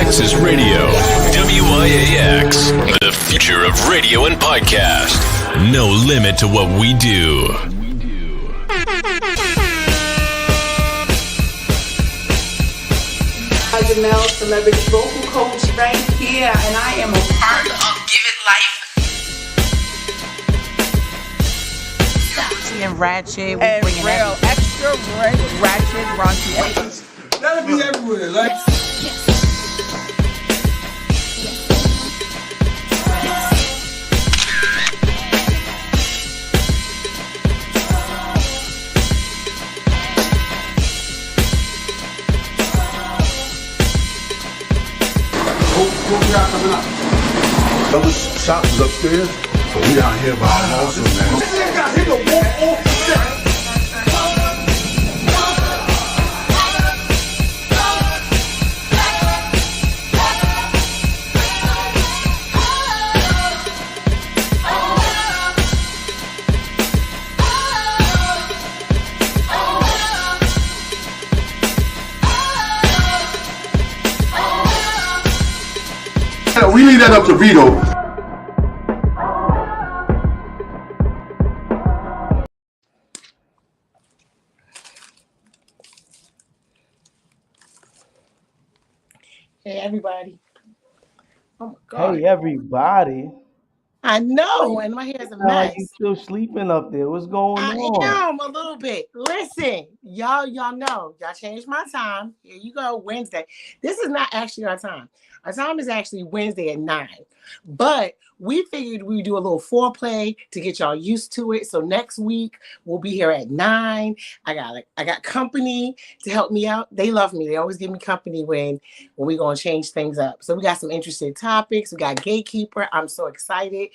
Texas Radio. WIAX, the future of radio and podcast. No limit to what we do. Hi, Janelle, celebrity vocal coach right here, and I am a part of Give It Life. And ratchet, we and bringing real extra ratchet, raunchy. That'll be everywhere, like. What we got coming up? Those shops is upstairs, so we down here by our awesome, man. This nigga got hit the wall off the set. We leave that up to Vito. Hey, everybody. Oh, my God. Hey, everybody. I know, and my hair's a mess. You still sleeping up there? What's going on? I am a little bit. Listen, y'all know. Y'all changed my time. Here you go, Wednesday. This is not actually our time. Our time is actually Wednesday at 9. But we figured we'd do a little foreplay to get y'all used to it. So next week we'll be here at 9. I got company to help me out. They love me. They always give me company when we're gonna change things up. So we got some interesting topics. We got Gatekeeper. I'm so excited.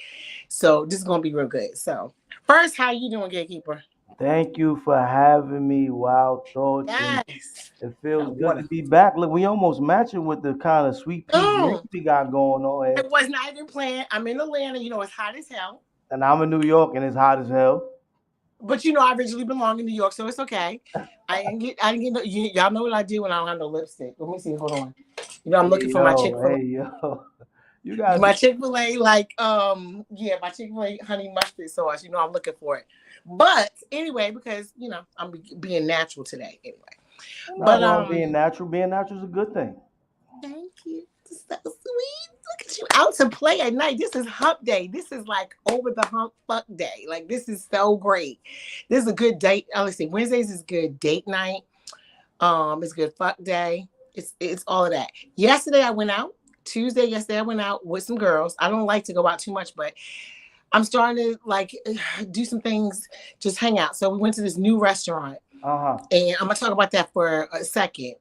So this is gonna be real good. So first, how you doing, Gatekeeper? Thank you for having me, Wild Thoughts. Yes. It feels good to be back. Look, we almost matching with the kind of sweet pea we got going on here. It was not even planned. I'm in Atlanta. You know, it's hot as hell. And I'm in New York, and it's hot as hell. But you know, I originally belong in New York, so it's okay. I didn't get no, y'all know what I do when I don't have no lipstick. Let me see. Hold on. You know, I'm looking for my Chick-fil-A. Hey, yo. You guys. My Chick-fil-A, my Chick-fil-A honey mustard sauce. You know, I'm looking for it. But anyway, because you know, I'm being natural today. Anyway, being natural is a good thing. Thank you. This is so sweet. Look at you out to play at night. This is hump day. This is like over the hump fuck day. Like this is so great. This is a good date. Let's see. Wednesdays is good date night. It's good fuck day. It's all of that. Yesterday I went out. Yesterday I went out with some girls. I don't like to go out too much, but I'm starting to do some things, just hang out. So we went to this new restaurant, and I'm gonna talk about that for a second.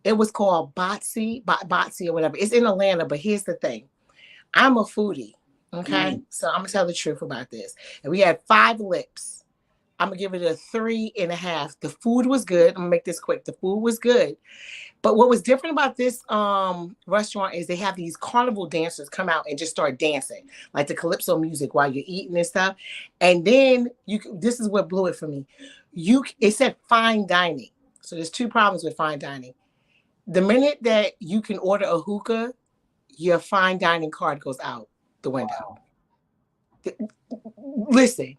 It was called Botsy or whatever. It's in Atlanta, but here's the thing: I'm a foodie, okay? So I'm gonna tell the truth about this. And we had 5 lips. I'm gonna give it a 3.5. The food was good. I'm gonna make this quick. The food was good. But what was different about this restaurant is they have these carnival dancers come out and just start dancing, like the calypso music while you're eating and stuff. And then this is what blew it for me. It said fine dining. So there's 2 problems with fine dining. The minute that you can order a hookah, your fine dining card goes out the window. Wow. Listen,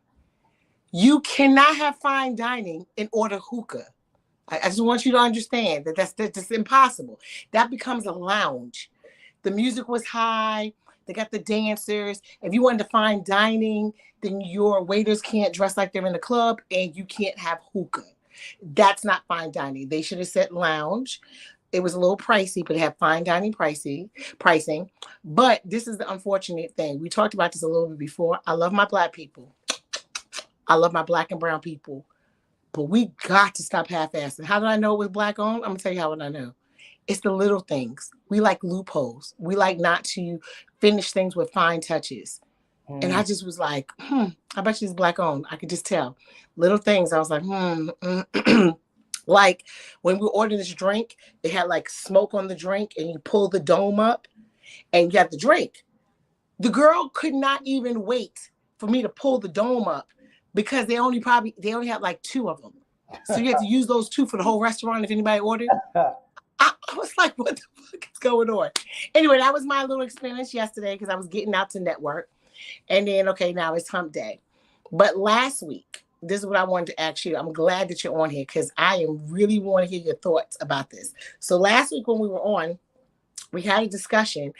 you cannot have fine dining and order hookah. I just want you to understand that that's impossible. That becomes a lounge. The music was high. They got the dancers. If you wanted to fine dining, then your waiters can't dress like they're in the club, and you can't have hookah. That's not fine dining. They should have said lounge. It was a little pricey, but it had fine dining pricing. But this is the unfortunate thing. We talked about this a little bit before. I love my Black people. I love my Black and brown people. But we got to stop half-assing. How did I know it was Black owned? I'm going to tell you how I know. It's the little things. We like loopholes. We like not to finish things with fine touches. And I just was like, I bet you it's Black owned. I could just tell. Little things. I was like, Like when we ordered this drink, it had like smoke on the drink, and you pull the dome up and you have the drink. The girl could not even wait for me to pull the dome up because they only had like 2 of them. So you had to use those 2 for the whole restaurant if anybody ordered. I was like, what the fuck is going on? Anyway, that was my little experience yesterday because I was getting out to network. And then, okay, now it's hump day. But last week, this is what I wanted to ask you. I'm glad that you're on here because I am really want to hear your thoughts about this. So last week when we were on, we had a discussion.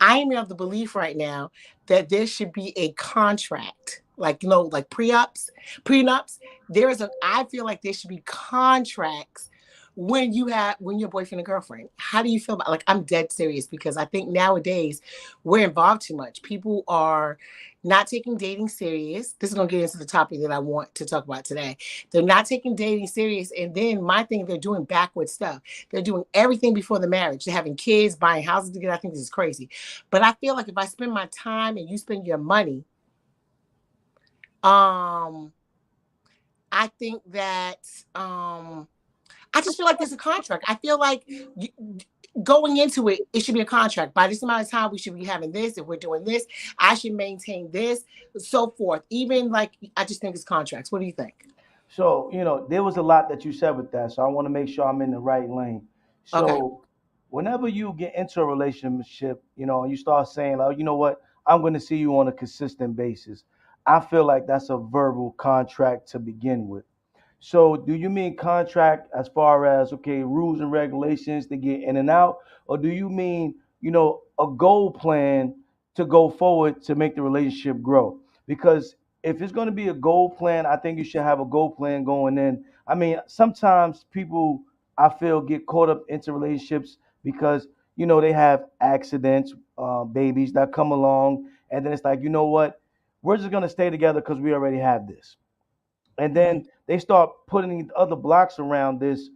I am of the belief right now that there should be a contract, like, like prenups. I feel like there should be contracts when you're boyfriend and girlfriend. How do you feel about, like, I'm dead serious because I think nowadays we're involved too much. People are not taking dating serious. This is going to get into the topic that I want to talk about today. They're not taking dating serious. And then my thing, they're doing backward stuff. They're doing everything before the marriage. They're having kids, buying houses together. I think this is crazy. But I feel like if I spend my time and you spend your money, I think that, I just feel like there's a contract. I feel like going into it, it should be a contract. By this amount of time, we should be having this. If we're doing this, I should maintain this, so forth. Even like, I just think it's contracts. What do you think? So, there was a lot that you said with that. So I want to make sure I'm in the right lane. Okay. So whenever you get into a relationship, you start saying, like, you know what, I'm going to see you on a consistent basis. I feel like that's a verbal contract to begin with. So do you mean contract as far as, okay, rules and regulations to get in and out? Or do you mean, a goal plan to go forward to make the relationship grow? Because if it's going to be a goal plan, I think you should have a goal plan going in. I mean, sometimes people, I feel, get caught up into relationships because, they have accidents, babies that come along. And then it's like, you know what? We're just going to stay together because we already have this. And then they start putting other blocks around this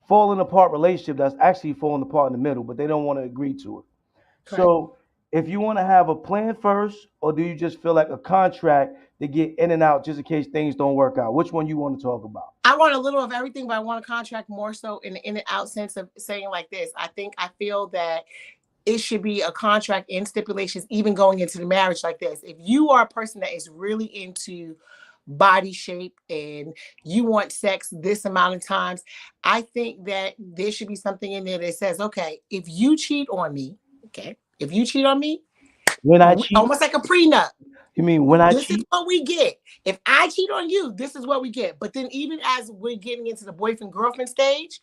falling apart relationship that's actually falling apart in the middle, but they don't want to agree to it. Correct. So if you want to have a plan first, or do you just feel like a contract to get in and out just in case things don't work out? Which one you want to talk about? I want a little of everything, but I want a contract more so in the in and out sense of saying like this. I feel that it should be a contract and stipulations, even going into the marriage like this. If you are a person that is really into body shape and you want sex this amount of times, I think that there should be something in there that says, okay, if you cheat on me, When I cheat, almost like a prenup. You mean when I This is cheat? what we get. If I cheat on you, this is what we get. But then even as we're getting into the boyfriend girlfriend stage,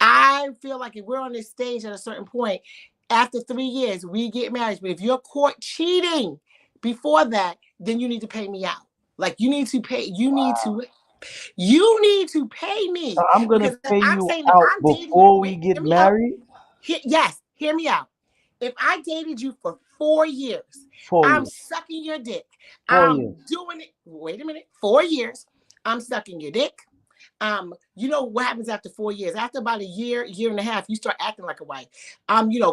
I feel like if we're on this stage at a certain point, after 3 years, we get married. But if you're caught cheating before that, then you need to pay me out. Like you need to pay. You need to pay me. I'm gonna Because pay I'm you saying if out I'm dating you, before we wait, get hear me out. married. Yes, hear me out. If I dated you for 4 years, 4 I'm years. sucking your dick. 4 I'm years. doing it. Wait a minute. 4 years. I'm sucking your dick. You know what happens after 4 years? After about a year and a half, you start acting like a wife.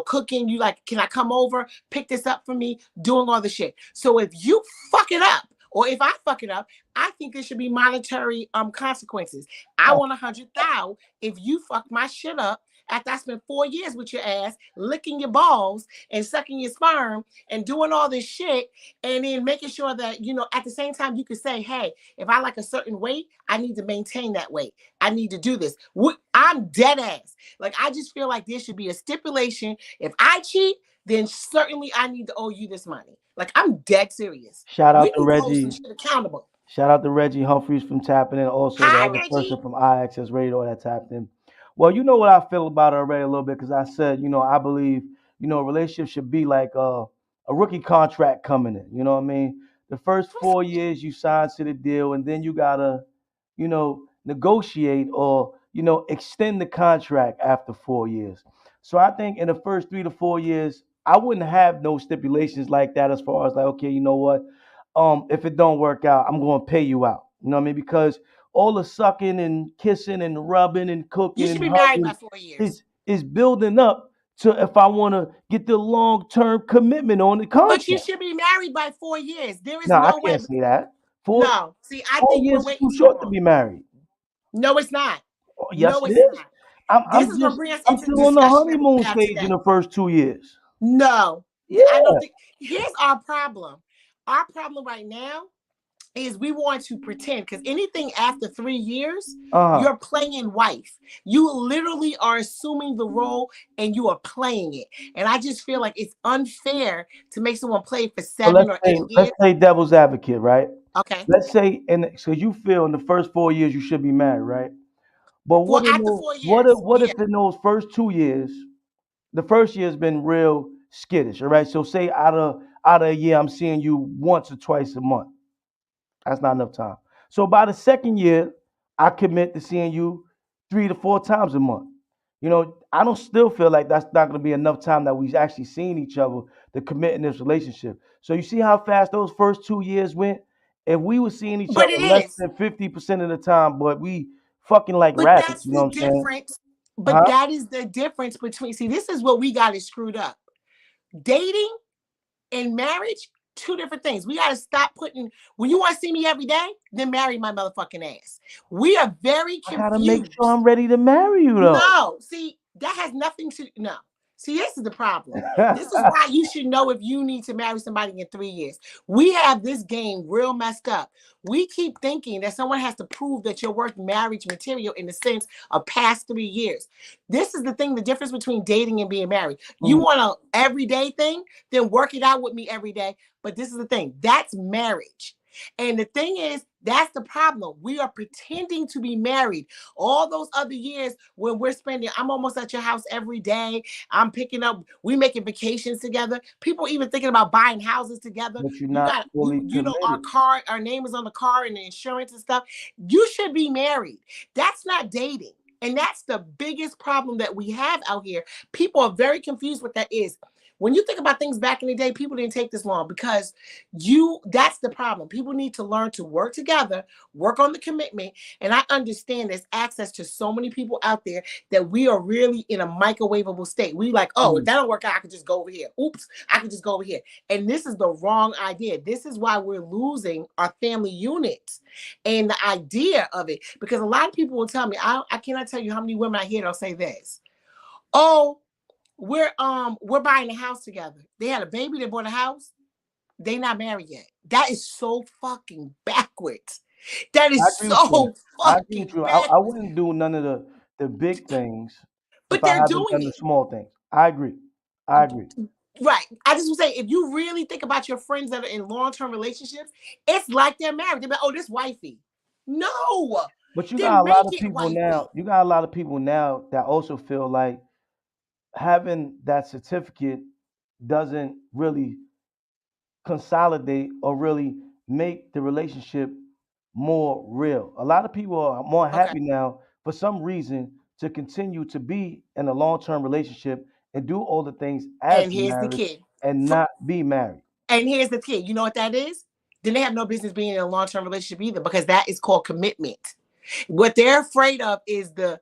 Cooking. You like, can I come over? Pick this up for me. Doing all the shit. So if you fuck it up, or if I fuck it up, I think there should be monetary consequences. I want 100,000 if you fuck my shit up after I spent 4 years with your ass, licking your balls and sucking your sperm and doing all this shit, and then making sure that, at the same time you could say, hey, if I like a certain weight, I need to maintain that weight. I need to do this. I'm dead ass. Like, I just feel like there should be a stipulation. If I cheat, then certainly I need to owe you this money. Like, I'm dead serious. Shout out We to need to hold some Reggie. shit accountable. Shout out to Reggie Humphreys from tapping in. Also, the Hi, other person Reggie. from iAccess Radio that tapped in. Well, you know what I feel about it already a little bit because I said, I believe, a relationship should be like a rookie contract coming in. You know what I mean? The first 4 years you sign to the deal, and then you gotta, negotiate or extend the contract after 4 years. So I think in the first 3 to 4 years, I wouldn't have no stipulations like that as far as like, okay, you know what? If it don't work out, I'm going to pay you out. You know what I mean? Because all the sucking and kissing and rubbing and You cooking should and be married by hugging 4 years. is building up to if I want to get the long-term commitment on the But you contract. should be married by 4 years. There is No, I no way. can't say that. Four No. See, I four think we're years is waiting too too short to long. be married. No, it's not. Oh, yes, No, it it's is. not. I'm This I'm is going to just bring us I'm into the still on the discussion that honeymoon we have stage in today. the first 2 years. No, Yeah. I don't think. Here's our problem. Our problem right now is we want to pretend, because anything after 3 years, Uh-huh. you're playing wife. You literally are assuming the role and you are playing it. And I just feel like it's unfair to make someone play for So 7 or 8 let's years. say devil's advocate, right? Okay. Let's say, and so you feel in the first 4 years you should be married, right? But For what in after those, 4 years. what Yeah. if in those first 2 years, the first year has been real skittish, all right? So say out of a year, I'm seeing you once or twice a month. That's not enough time. So by the second year, I commit to seeing you 3 to 4 times a month. You know, I don't still feel like that's not going to be enough time that we've actually seen each other to commit in this relationship. So you see how fast those first 2 years went? If we were seeing each But other it less is. than 50% of the time, but we fucking like But rabbits, that's you know the what I'm saying? difference. But Huh? that is the difference between, see, this is what we got it screwed up. Dating and marriage, two different things. We got to stop putting, when you want to see me every day, then marry my motherfucking ass. We are very I gotta make sure confused. I'm ready to marry you though. No, see, that has nothing to, no. See, this is the problem. This is why you should know if you need to marry somebody in 3 years. We have this game real messed up. We keep thinking that someone has to prove that you're worth marriage material in the sense of past 3 years. This is the thing, the difference between dating and being married. You want an everyday thing, then work it out with me every day. But this is the thing, that's marriage. And the thing is, that's the problem. We are pretending to be married. All those other years when we're spending, I'm almost at your house every day. I'm picking up, we making vacations together. People even thinking about buying houses together. But you're You not got, fully you know, our committed. car, our name is on the car and the insurance and stuff. You should be married. That's not dating. And that's the biggest problem that we have out here. People are very confused what that is. When you think about things back in the day, people didn't take this long because that's the problem. People need to learn to work together, work on the commitment. And I understand there's access to so many people out there that we are really in a microwavable state. We like, oh, if that don't work out, I could just go over here. Oops, I could just go over here. And this is the wrong idea. This is why we're losing our family units and the idea of it. Because a lot of people will tell me, I cannot tell you how many women I hear they'll say this. Oh, we're buying a house together. They had a baby, they bought a house. They not married yet. That is so fucking backwards. That I is agree with you. so I agree with fucking you. I backwards. wouldn't do none of the big things if But I they're haven't doing done the it. small things. I agree. I agree. Right. I just would say, if you really think about your friends that are in long-term relationships, it's like they're married. They're like, oh, this wifey. No. But you got Then a lot make of it people wifey. now. You got a lot of people now that also feel like having that certificate doesn't really consolidate or really make the relationship more real. A lot of people are more Okay. happy now for some reason to continue to be in a long-term relationship and do all the things as And here's the married kid. and not be married. And here's the kid. You know what that is? Then they have no business being in a long-term relationship either, because that is called commitment. What they're afraid of is the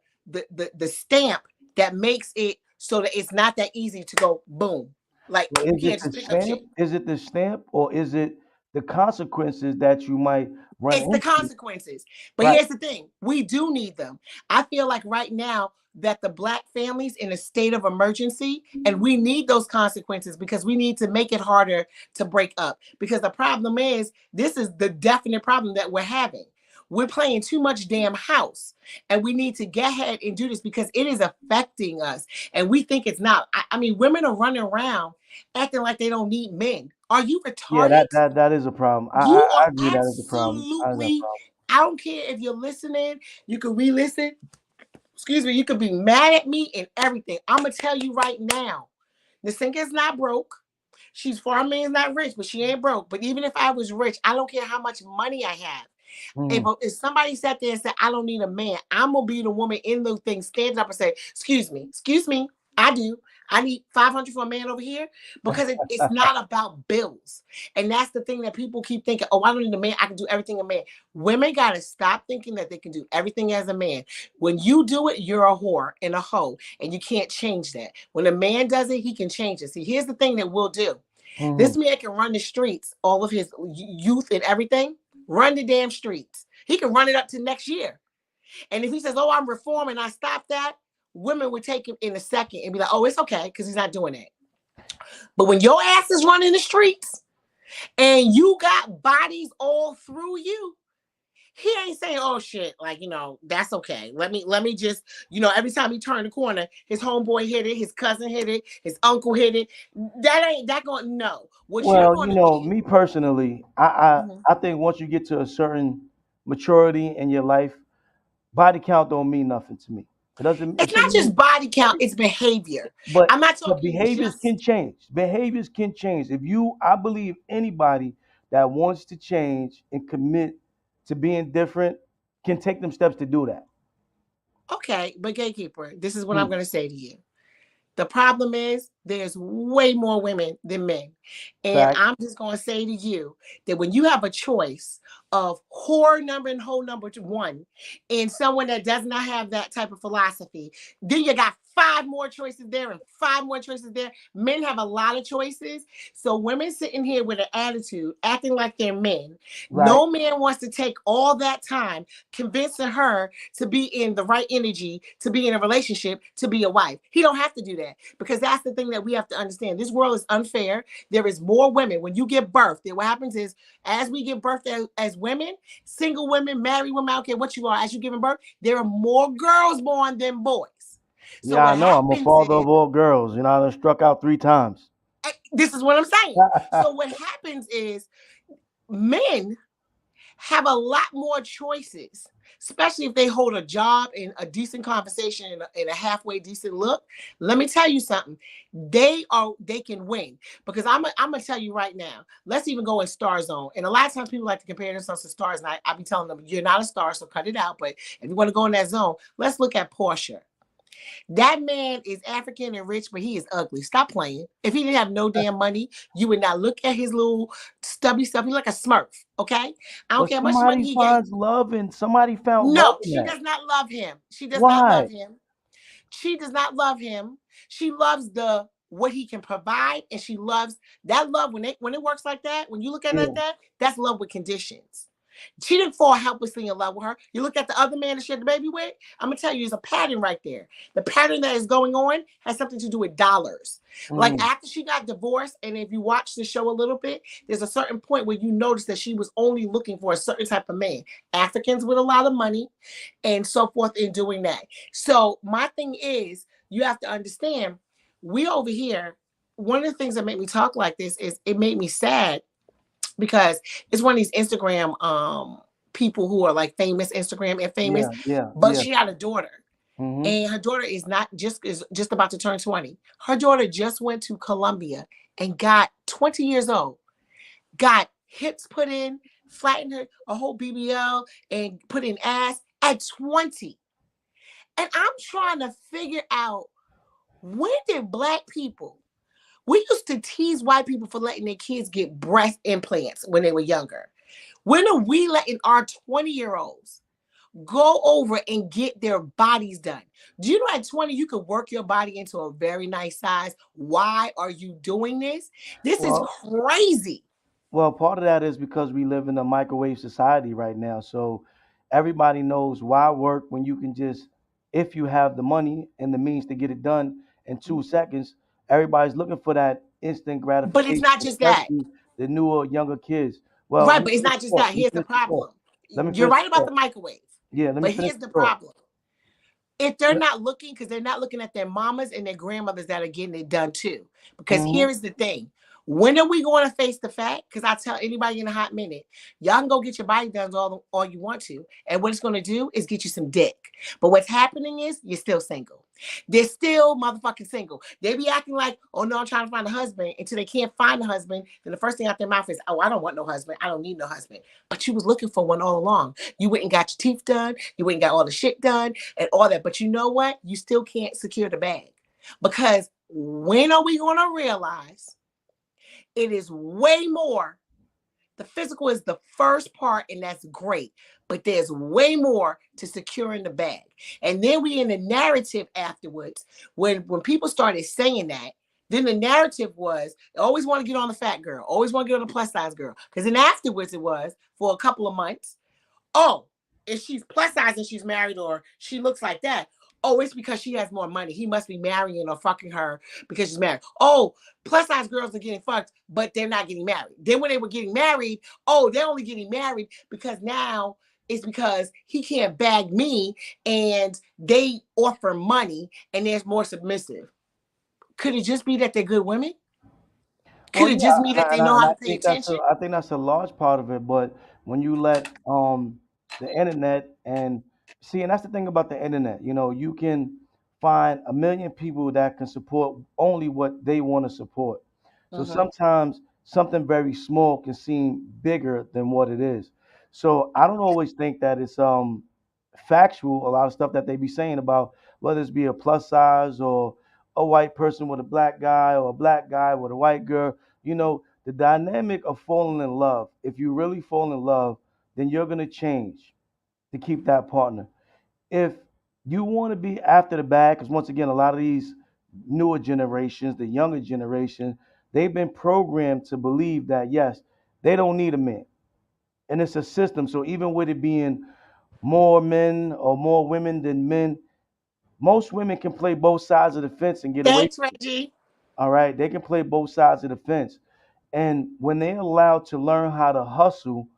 stamp that makes it so that it's not that easy to go boom. Like Well, you is it can't the just pick up stamp? shit. Is it the stamp or is it the consequences that you might run It's the into? consequences. But Right. here's the thing, we do need them. I feel like right now that the Black families in a state of emergency, and we need those consequences because we need to make it harder to break up. Because the problem is, this is the definite problem that we're having. We're playing too much damn house, and we need to get ahead and do this because it is affecting us. And we think it's not. I mean, women are running around acting like they don't need men. Are you Yeah, retarded? that is a problem. You I are agree that is a problem. That is a absolutely, problem. I don't care if you're listening, you can re-listen. Excuse me, you could be mad at me and everything. I'm gonna tell you right now, Nasinka's not broke. She's farming is not rich, but she ain't broke. But even if I was rich, I don't care how much money I have. If, Mhm. if somebody sat there and said, I don't need a man, I'm gonna be the woman in the thing standing up and say, excuse me, I do. I need 500 for a man over here because it's not about bills. And that's the thing that people keep thinking, oh, I don't need a man. I can do everything a man. Women got to stop thinking that they can do everything as a man. When you do it, you're a whore and a hoe, and you can't change that. When a man does it, he can change it. See, here's the thing that we'll do. This Mhm. man can run the streets, all of his youth and everything, run the damn streets. He can run it up to next year. And if he says, oh, I'm reforming, I stop that, women would take him in a second and be like, oh, it's okay, because he's not doing that. But when your ass is running the streets, and you got bodies all through you, he ain't saying, oh shit, like, that's okay. Let me just, every time he turned the corner, his homeboy hit it, his cousin hit it, his uncle hit it. That ain't that going, no. What you're Well, gonna do. me personally, I Mhm. I think once you get to a certain maturity in your life, body count don't mean nothing to me. It doesn't. It's It to not me, just body count, it's behavior. but I'm not but talking behaviors just can change. Behaviors can change. I believe anybody that wants to change and commit to being different can take them steps to do that. okay, but gatekeeper, this is what I'm Mm, gonna say to you. The problem is there's way more women than men. And fact. I'm just going to say to you that when you have a choice of whore number and whole number one and someone that does not have that type of philosophy, then you got five more choices there and five more choices there. Men have a lot of choices. So women sitting here with an attitude, acting like they're men. Right. No man wants to take all that time convincing her to be in the right energy, to be in a relationship, to be a wife. He don't have to do that, because that's the thing that we have to understand. This world is unfair. There is more women. When you give birth, then what happens is, as we give birth as women, single women, married women, I don't care what you are, as you're giving birth, there are more girls born than boys. So Yeah, what I know. I'm a happens father is, of all girls. I done struck out 3 times. this is what I'm saying. So what happens is men have a lot more choices, especially if they hold a job and a decent conversation and a halfway decent look. Let me tell you something. They can win, because I'm gonna tell you right now. Let's even go in Star Zone. And a lot of times people like to compare themselves to stars, and I be telling them, you're not a star, so cut it out. But if you want to go in that zone, let's look at Portia. That man is African and rich, but he is ugly. Stop playing. If he didn't have no damn money, you would not look at his little stubby stuff. He's like a smurf, okay? I don't But care how much money somebody he gave. finds love and somebody found love No, in she that. does not love him. She does not Why? love him. She does not love him. She loves the what he can provide, and she loves that love when it works like that. When you look at it like Yeah. that, that's love with conditions. She didn't fall helplessly in love with her. You look at the other man that she had the baby with, I'm gonna tell you, there's a pattern right there. The pattern that is going on has something to do with dollars. Like Mm. after she got divorced, and if you watch the show a little bit, there's a certain point where you notice that she was only looking for a certain type of man. Africans with a lot of money and so forth in doing that. So my thing is, you have to understand, we over here, one of the things that make me talk like this is it made me sad, because it's one of these Instagram people who are like famous, Instagram and famous, Yeah. Yeah. but Yeah. she had a daughter. Hmm. And her daughter is just about to turn 20. Her daughter just went to Colombia and got 20 years old, got hips put in, flattened her a whole BBL and put in ass at 20. And I'm trying to figure out, when did black people, we used to tease white people for letting their kids get breast implants when they were younger. When are we letting our 20-year-olds go over and get their bodies done? Do you know at 20 you could work your body into a very nice size? Why are you doing this? This is Well, crazy. part of that is because we live in a microwave society right now. So everybody knows why work when you can just, if you have the money and the means to get it done in 2 seconds, everybody's looking for that instant But it's gratification, not just that. especially the newer, younger kids. Well, let Right, me but it's finish not the just thought. that. Let me Here's the finish the thought. problem. Let me You're finish right the about the thought. microwave. Yeah, let me But finish here's the the thought. problem. If they're not looking, because they're not looking at their mamas and their grandmothers that are getting it done too. Because Mm-hmm. here is the thing. When are we going to face the fact? Because I tell anybody in a hot minute, y'all can go get your body done all you want to. And what it's going to do is get you some dick. But what's happening is you're still single. They're still motherfucking single. They be acting like, oh no, I'm trying to find a husband, until they can't find a husband. Then the first thing out their mouth is, oh, I don't want no husband. I don't need no husband. But you was looking for one all along. You went and got your teeth done. You went and got all the shit done and all that. But you know what? You still can't secure the bag. Because when are we going to realize it is way more? The physical is the first part, and that's great. But there's way more to securing the bag. And then we in the narrative afterwards, when people started saying that, then the narrative was, always want to get on the fat girl, always want to get on the plus size girl. Because then afterwards it was, for a couple of months, oh, if she's plus size and she's married, or she looks like that, Oh, it's because she has more money. He must be marrying or fucking her because she's married. Oh, plus size girls are getting fucked, but they're not getting married. Then when they were getting married, oh, they're only getting married because now it's because he can't bag me and they offer money and they're more submissive. Could it just be that they're good women? Well, Could it just be yeah, that they know and how I to pay think that's attention? a large part of it. But when you let the internet and see, and that's the thing about the internet, you know, you can find a million people that can support only what they want to support. So Mm-hmm. sometimes something very small can seem bigger than what it is. So I don't always think that it's factual. A lot of stuff that they be saying about whether it's be a plus size or a white person with a black guy or a black guy with a white girl. You know, the dynamic of falling in love. If you really fall in love, then you're gonna change to keep that partner. If you want to be after the bag, because once again, a lot of these newer generations, the younger generation, they've been programmed to believe that yes, they don't need a man, and it's a system. So even with it being more men or more women than men, most women can play both sides of the fence and get away Thanks, with it. Reggie. All right, they can play both sides of the fence, and when they're allowed to learn how to hustle,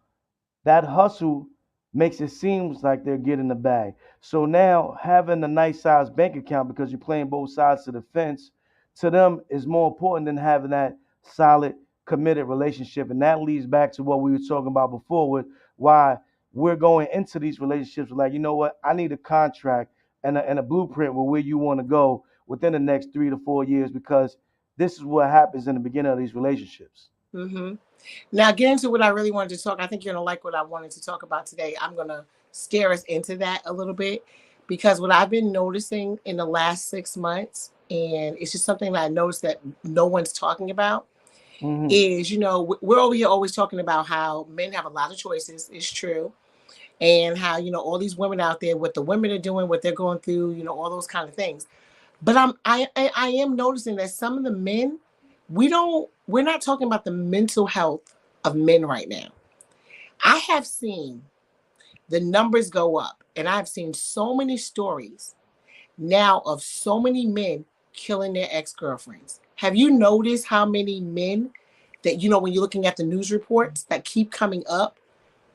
that hustle makes it seem like they're getting the bag. So now having a nice sized bank account because you're playing both sides of the fence to them is more important than having that solid, committed relationship. And that leads back to what we were talking about before with why we're going into these relationships like, you know what, I need a contract and a blueprint with where you want to go within the next 3 to 4 years because this is what happens in the beginning of these relationships. Mm-hmm. Now, get into what I really wanted to talk. I think you're gonna like what I wanted to talk about today. I'm gonna steer us into that a little bit because what I've been noticing in the last 6 months, and it's just something that I noticed that no one's talking about, Hmm. is we're over here always talking about how men have a lot of choices. It's true, and how all these women out there, what the women are doing, what they're going through, all those kind of things. But I am noticing that some of the men, we're not talking about the mental health of men right now. I have seen the numbers go up, and I've seen so many stories now of so many men killing their ex-girlfriends. Have you noticed how many men that when you're looking at the news reports that keep coming up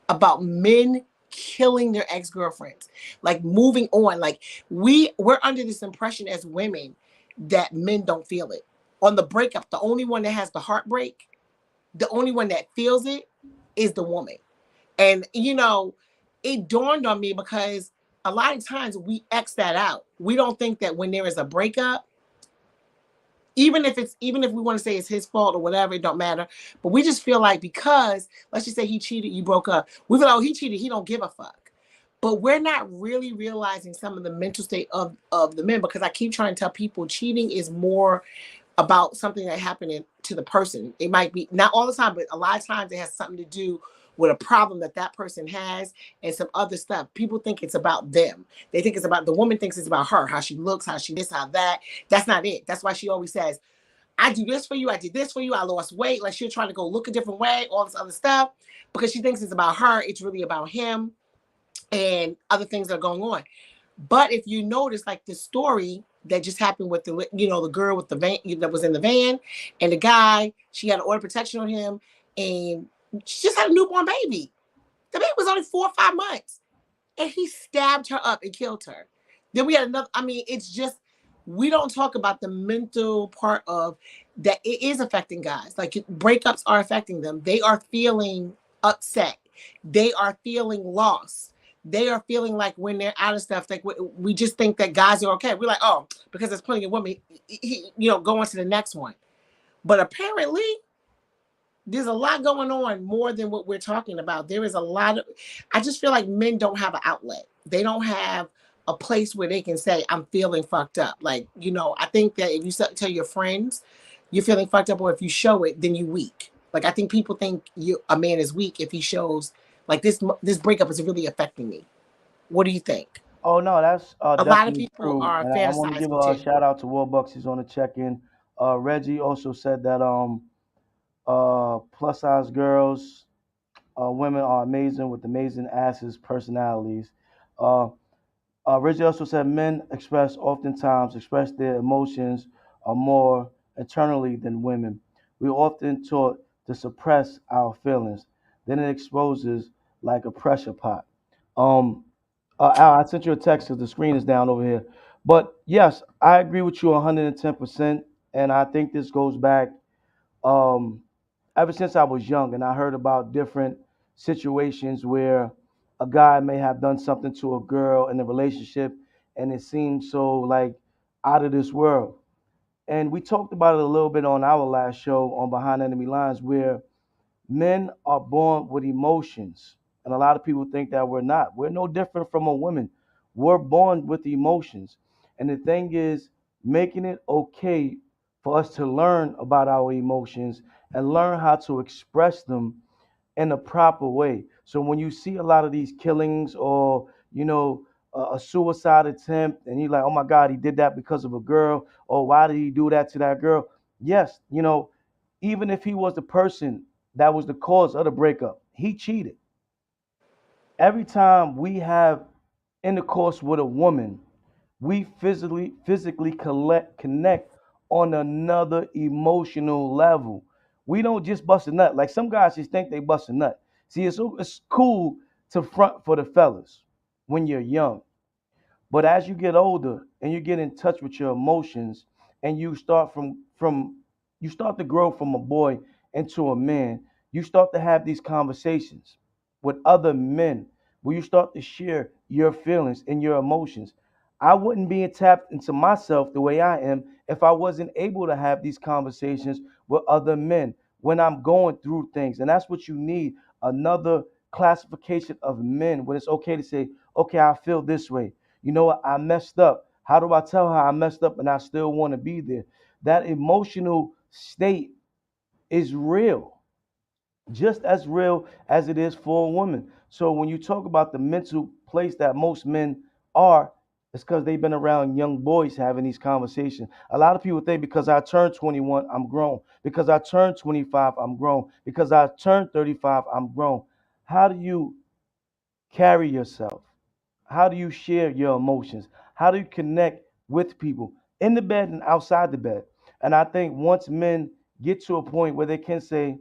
about men killing their ex-girlfriends, like moving on? Like we're under this impression as women that men don't feel it. On the breakup, the only one that has the heartbreak, the only one that feels it is the woman. And it dawned on me because a lot of times we X that out. We don't think that when there is a breakup, even if we want to say it's his fault or whatever, it don't matter. But we just feel like because let's just say he cheated, you broke up. We feel, oh, he cheated, he don't give a fuck. But we're not really realizing some of the mental state of the men, because I keep trying to tell people cheating is more about something that happened to the person. It might be not all the time, but a lot of times it has something to do with a problem that that person has and some other stuff. People think it's about them. They think it's about the woman, thinks it's about her, how she looks, how she this, how that. That's not it. That's why she always says, I do this for you, I did this for you, I lost weight. Like she's trying to go look a different way, all this other stuff, because she thinks it's about her. It's really about him and other things that are going on. But if you notice, like the story that just happened with the girl with the van that was in the van, and the guy, she had an order of protection on him, and she just had a newborn baby. The baby was only 4 or 5 months, and he stabbed her up and killed her. Then we had another. I mean, it's just we don't talk about the mental part of that. It is affecting guys. Like breakups are affecting them. They are feeling upset. They are feeling lost. They are feeling like when they're out of stuff, like we just think that guys are okay. We're like, oh, because there's plenty of women, go on to the next one. But apparently, there's a lot going on more than what we're talking about. There is a lot of, I just feel like men don't have an outlet. They don't have a place where they can say, I'm feeling fucked up. Like, I think that if you tell your friends you're feeling fucked up, or if you show it, then you weak. Like, I think people think a man is weak if he shows like this breakup is really affecting me. What do you think? Oh no, that's A lot of definitely people true, are and I want to give fantasizing a too. shout out to Warbucks. He's on the check-in. Reggie also said that plus size girls, women are amazing with amazing asses, personalities. Uh, Reggie also said men oftentimes express their emotions are more internally than women. We are often taught to suppress our feelings. Then it exposes like a pressure pot. Um, Al, I sent you a text because the screen is down over here. But yes, I agree with you 110%. And I think this goes back um, ever since I was young, and I heard about different situations where a guy may have done something to a girl in a relationship, and it seemed so like out of this world. And we talked about it a little bit on our last show on Behind Enemy Lines, where men are born with emotions, and a lot of people think that we're not. We're no different from a woman. We're born with emotions. And the thing is, making it okay for us to learn about our emotions and learn how to express them in a proper way. So when you see a lot of these killings or, a suicide attempt, and you're like, oh my God, he did that because of a girl, or why did he do that to that girl? Yes, even if he was the person that was the cause of the breakup, he cheated. Every time we have intercourse with a woman, we physically connect on another emotional level. We don't just bust a nut. Like some guys just think they bust a nut. See, it's cool to front for the fellas when you're young. But as you get older and you get in touch with your emotions and you start to grow from a boy into a man, you start to have these conversations with other men where you start to share your feelings and your emotions. I wouldn't be tapped into myself the way I am if I wasn't able to have these conversations with other men when I'm going through things. And that's what you need, another classification of men when it's okay to say, okay, I feel this way. You know what? I messed up. How do I tell her I messed up and I still want to be there? That emotional state is real, just as real as it is for a woman. So when you talk about the mental place that most men are, it's because they've been around young boys having these conversations. A lot of people think because I turned 21, I'm grown. Because I turned 25, I'm grown. Because I turned 35, I'm grown. How do you carry yourself? How do you share your emotions? How do you connect with people in the bed and outside the bed? And I think once men get to a point where they can say,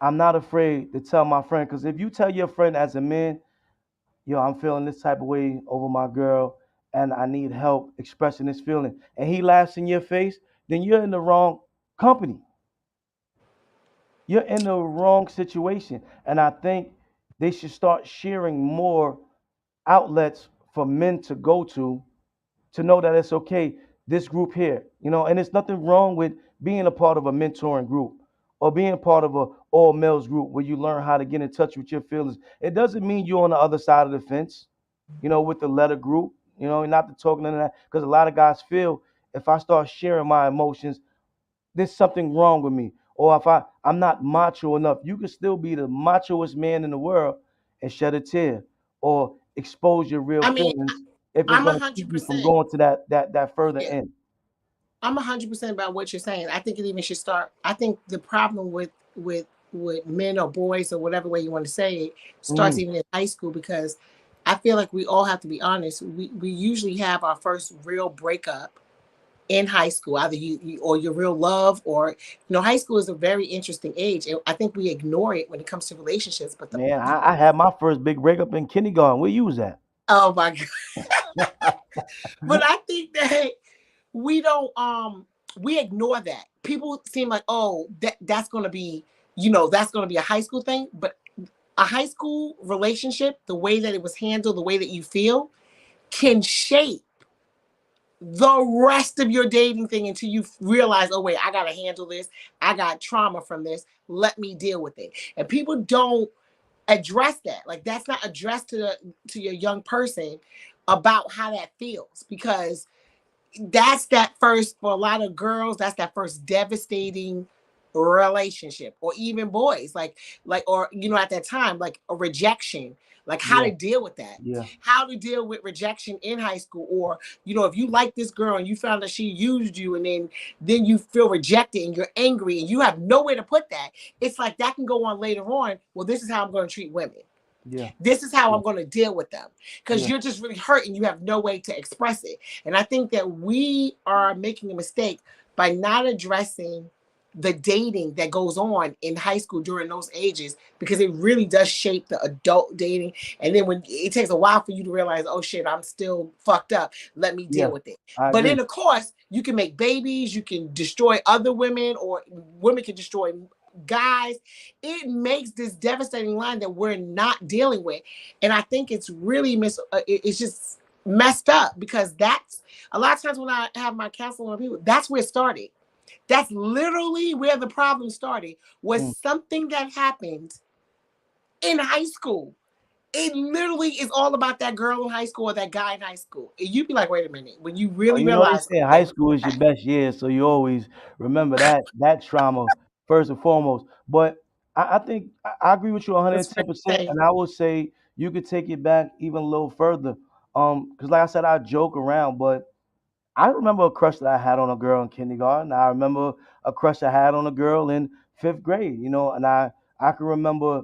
I'm not afraid to tell my friend, because if you tell your friend as a man, yo, I'm feeling this type of way over my girl and I need help expressing this feeling, and he laughs in your face, then you're in the wrong company. You're in the wrong situation. And I think they should start sharing more outlets for men to go to know that it's okay. This group here, and there's nothing wrong with being a part of a mentoring group or being a part of a all males group where you learn how to get in touch with your feelings. It doesn't mean you're on the other side of the fence, with the letter group, not to talk none of that, because a lot of guys feel if I start sharing my emotions, there's something wrong with me. Or if I'm not macho enough, you can still be the machoest man in the world and shed a tear or expose your real I mean, feelings if it's I'm a gonna keep hundred you from percent. going to that further Yeah, end. I'm 100% about what you're saying. I think it even should start. I think the problem with men or boys or whatever way you want to say it starts Mm, even in high school, because I feel like we all have to be honest. We usually have our first real breakup in high school, either you or your real love, or high school is a very interesting age, and I think we ignore it when it comes to relationships. But man, I had my first big breakup in kindergarten. Where you was at? oh my god. But I think that we don't we ignore that. People seem like, oh, that's going to be, that's going to be a high school thing, but a high school relationship, the way that it was handled, the way that you feel, can shape the rest of your dating thing until you realize, oh wait, I got to handle this. I got trauma from this. Let me deal with it. And people don't address that. Like that's not addressed to your young person about how that feels, because that's that first, for a lot of girls, that's that first devastating relationship, or even boys, like or at that time, like a rejection, like how Yeah, to deal with that, yeah, how to deal with rejection in high school, or if you like this girl and you found that she used you, and then you feel rejected and you're angry and you have nowhere to put that. It's like that can go on later on. Well, this is how I'm going to treat women. Yeah. This is how Yeah. I'm going to deal with them, because Yeah. you're just really hurt and you have no way to express it. And I think that we are making a mistake by not addressing the dating that goes on in high school during those ages, because it really does shape the adult dating. And then when it takes a while for you to realize, oh shit, I'm still fucked up, let me deal Yeah. with it. I But agree. in the course, you can make babies, you can destroy other women, or women can destroy guys. It makes this devastating line that we're not dealing with. And I think it's really it's just messed up, because that's a lot of times when I have my counseling with people, that's where it started. That's literally where the problem started, was Mm. something that happened in high school. It literally is all about that girl in high school or that guy in high school. And you'd be like, wait a minute, when you Oh, really you know they realize, say high okay, school is your best year, so you always remember that trauma first and foremost. But I think I agree with you that's what 110%, I say. and I will say you could take it back even a little further. Because like I said, I joke around, but I remember a crush that I had on a girl in kindergarten. I remember a crush I had on a girl in fifth grade. And I can remember,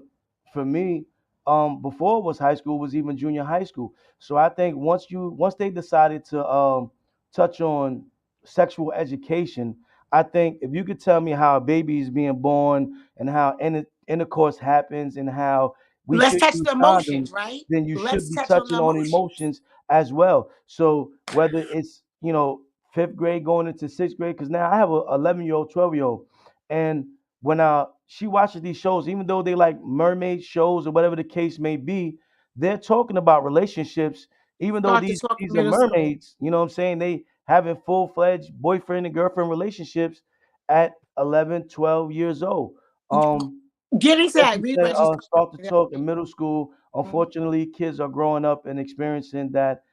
for me, before it was high school, it was even junior high school. So I think once they decided to touch on sexual education, I think if you could tell me how a baby is being born and how intercourse happens and how we Let's should touch use the condoms, emotions, right? then you should Let's be touch on the touching on emotions. emotions as well. So whether it's fifth grade going into sixth grade, because now I have a 11-year-old, 12-year-old, and when she watches these shows, even though they like mermaid shows or whatever the case may be, they're talking about relationships. Even though Start to these talk in these are middle school. mermaids, you know what I'm saying? They having full-fledged boyfriend and girlfriend relationships at 11, 12 years old. Um, Getting to like that, you read said, what you start to talk in started. middle school. Unfortunately, kids are growing up and experiencing that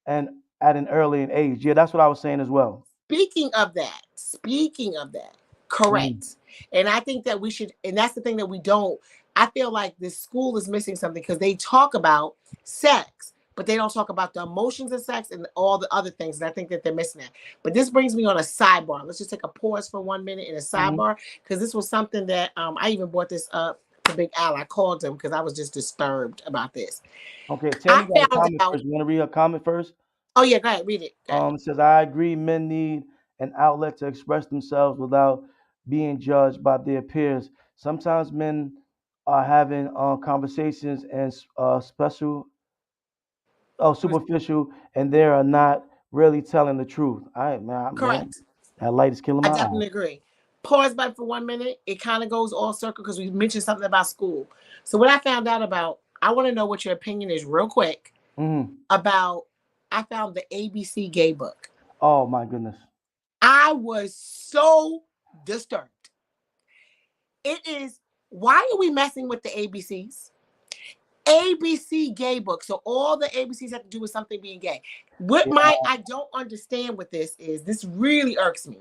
and at an early age. Yeah, that's what I was saying as well. Speaking of that, Mhm. correct. And I think that we should, and that's the thing that we don't, I feel like this school is missing something, because they talk about sex, but they don't talk about the emotions of sex and all the other things. And I think that they're missing that. But this brings me on a sidebar. Let's just take a pause for 1 minute in a Mhm. sidebar, because this was something that I even brought this up to Big Al. I called him because I was just disturbed about this. Okay, I Tammy got a found comment out, first. You want to read her comment first? oh yeah, go ahead, read it. Go ahead. It says, I agree, men need an outlet to express themselves without being judged by their peers. Sometimes men are having conversations and superficial, and they are not really telling the truth. All right, man, Correct. that light is killing I my eye. definitely agree. Pause back for 1 minute. It kind of goes all circle, because we mentioned something about school. So what I found out about, I want to know what your opinion is real quick Hmm. about, I found the ABC gay book. Oh my goodness. I was so disturbed. It is, why are we messing with the ABCs? ABC gay book. So all the ABCs have to do with something being gay. What Yeah. I don't understand with this is, this really irks me,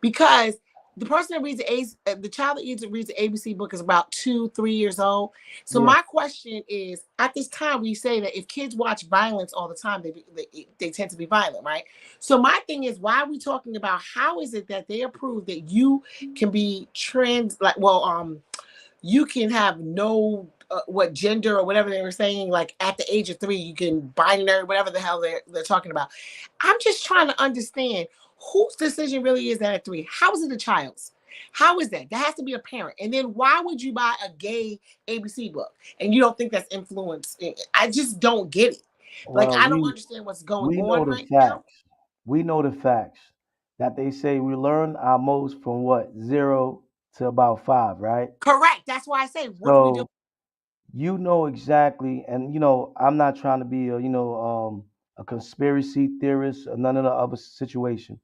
because the person that reads the child that reads the ABC book is about 2, 3 years old. So Yeah. my question is, at this time, we say that if kids watch violence all the time, they tend to be violent, right? So my thing is, why are we talking about, how is it that they approve that you can be trans, like, well, you can have no what gender or whatever they were saying, like at the age of 3 you can binary, whatever the hell they're talking about. I'm just trying to understand whose decision really is that at 3. How is it a child's? How is that? That has to be a parent. And then why would you buy a gay ABC book and you don't think that's influence? I just don't get it. Like, Well, I don't we understand what's going we know on the right now. facts. We know the facts that they say we learn our most from what 0 to about 5, right? Correct, that's why I say, what are we doing? So you know exactly, and I'm not trying to be a conspiracy theorist or none of the other situation.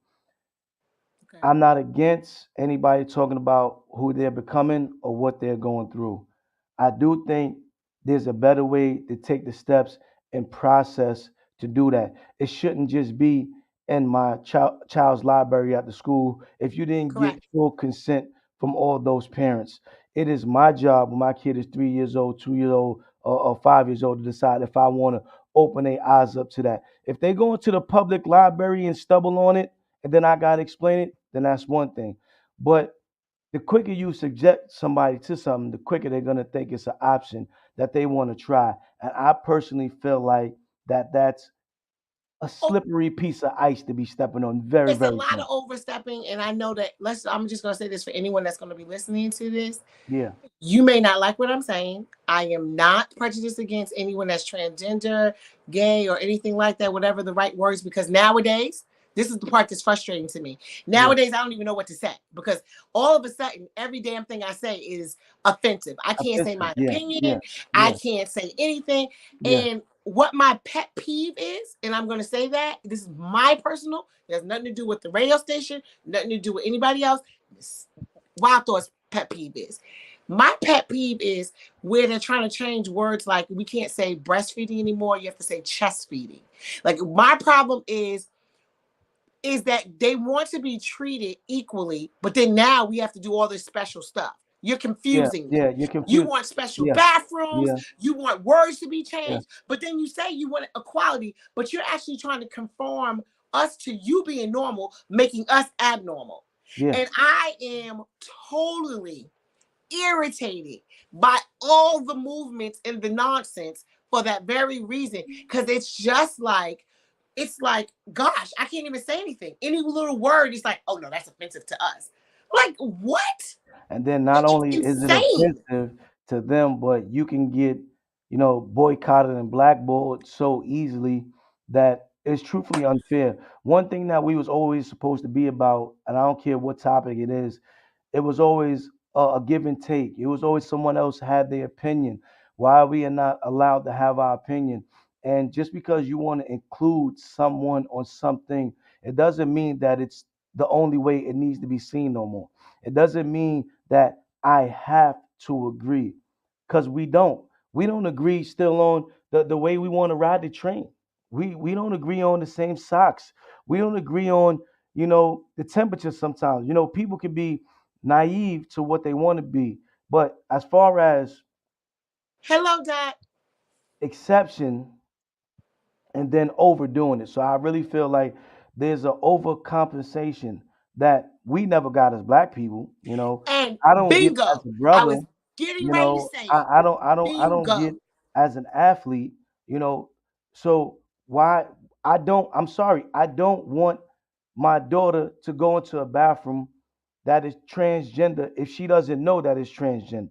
Okay. I'm not against anybody talking about who they're becoming or what they're going through. I do think there's a better way to take the steps and process to do that. It shouldn't just be in my child's library at the school if you didn't get Correct. full consent from all those parents. It is my job when my kid is 3 years old, 2 years old, or 5 years old to decide if I want to open their eyes up to that. If they go into the public library and stumble on it, and then I gotta explain it, then that's one thing. But the quicker you subject somebody to something, the quicker they're gonna think it's an option that they want to try. And I personally feel like that's a slippery piece of ice to be stepping on very, It's a very lot of soon. overstepping, and I know that. I'm just gonna say this for anyone that's gonna be listening to this. Yeah, You may not like what I'm saying. I am not prejudiced against anyone that's transgender, gay, or anything like that, whatever the right words, because nowadays, this is the part that's frustrating to me. yeah. Nowadays, I don't even know what to say because all of a sudden, every damn thing I say is offensive. I can't say Offensive. my Yeah, yeah, opinion. I yeah, can't say anything. yeah, And what my pet peeve is, and I'm going to say that this is my personal, it has nothing to do with the radio station, nothing to do with anybody else. Wild Thoughts pet peeve is. My pet peeve is where they're trying to change words like we can't say breastfeeding anymore. You have to say chest feeding. Like my problem is that they want to be treated equally, but then now we have to do all this special stuff. You're yeah, confusing me. yeah. You're You confused. want special Yeah, bathrooms, yeah, you want words to be yeah, changed, but then you say you want equality, but you're actually trying to conform us to you being normal, making us abnormal. yeah, And I am totally irritated by all the movements and the nonsense for that very reason. Because it's like, gosh, I can't even say anything. Any little word is like, oh no, that's offensive to us. Like, what? and then not It's only is it insane. offensive to them, but you can get, boycotted and blackballed so easily that it's truthfully unfair. One thing that we was always supposed to be about, and I don't care what topic it is, it was always a give and take. It was always someone else had their opinion. Why we are not allowed to have our opinion? And just because you want to include someone on something, it doesn't mean that it's the only way it needs to be seen no more. It doesn't mean that I have to agree, because we don't. We don't agree still on the way we want to ride the train. We don't agree on the same socks. We don't agree on, the temperature sometimes. People can be naive to what they want to be. But as far as Hello, Dot. exception and then overdoing it. So I really feel like there's an overcompensation that we never got as black people. And I don't get as bingo. a I brother. was getting ready to say it. I don't get Bingo. as an athlete. You know, so why I'm sorry, I don't want my daughter to go into a bathroom that is transgender if she doesn't know that it's transgender.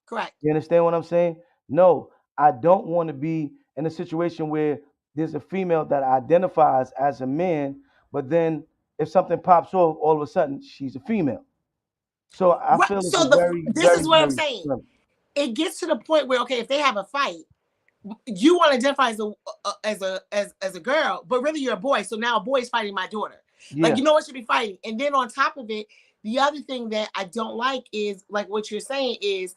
Correct. You understand what I'm saying? No, I don't want to be in a situation where there's a female that identifies as a man, but then if something pops off, all of a sudden she's a female. So I Right. feel it's a So very, this very, is what I'm very saying. slim. It gets to the point where okay, if they have a fight, you want to identify as a girl, but really you're a boy. So now a boy is fighting my daughter. Like Yeah, you know what should be fighting. And then on top of it, the other thing that I don't like is like what you're saying is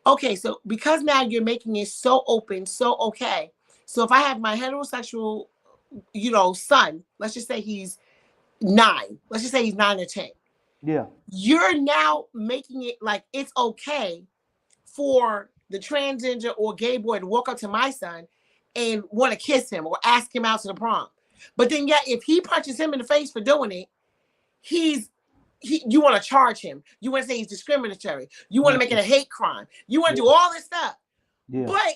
okay. So because now you're making it so open, so okay. So if I have my heterosexual, son, let's just say he's 9. Let's just say he's 9 or 10. yeah, You're now making it like it's okay for the transgender or gay boy to walk up to my son and want to kiss him or ask him out to the prom. But then, yet, if he punches him in the face for doing it, you want to charge him. You want to say he's discriminatory. You want to make yeah, it a hate crime. You want to yeah, do all this stuff. yeah, But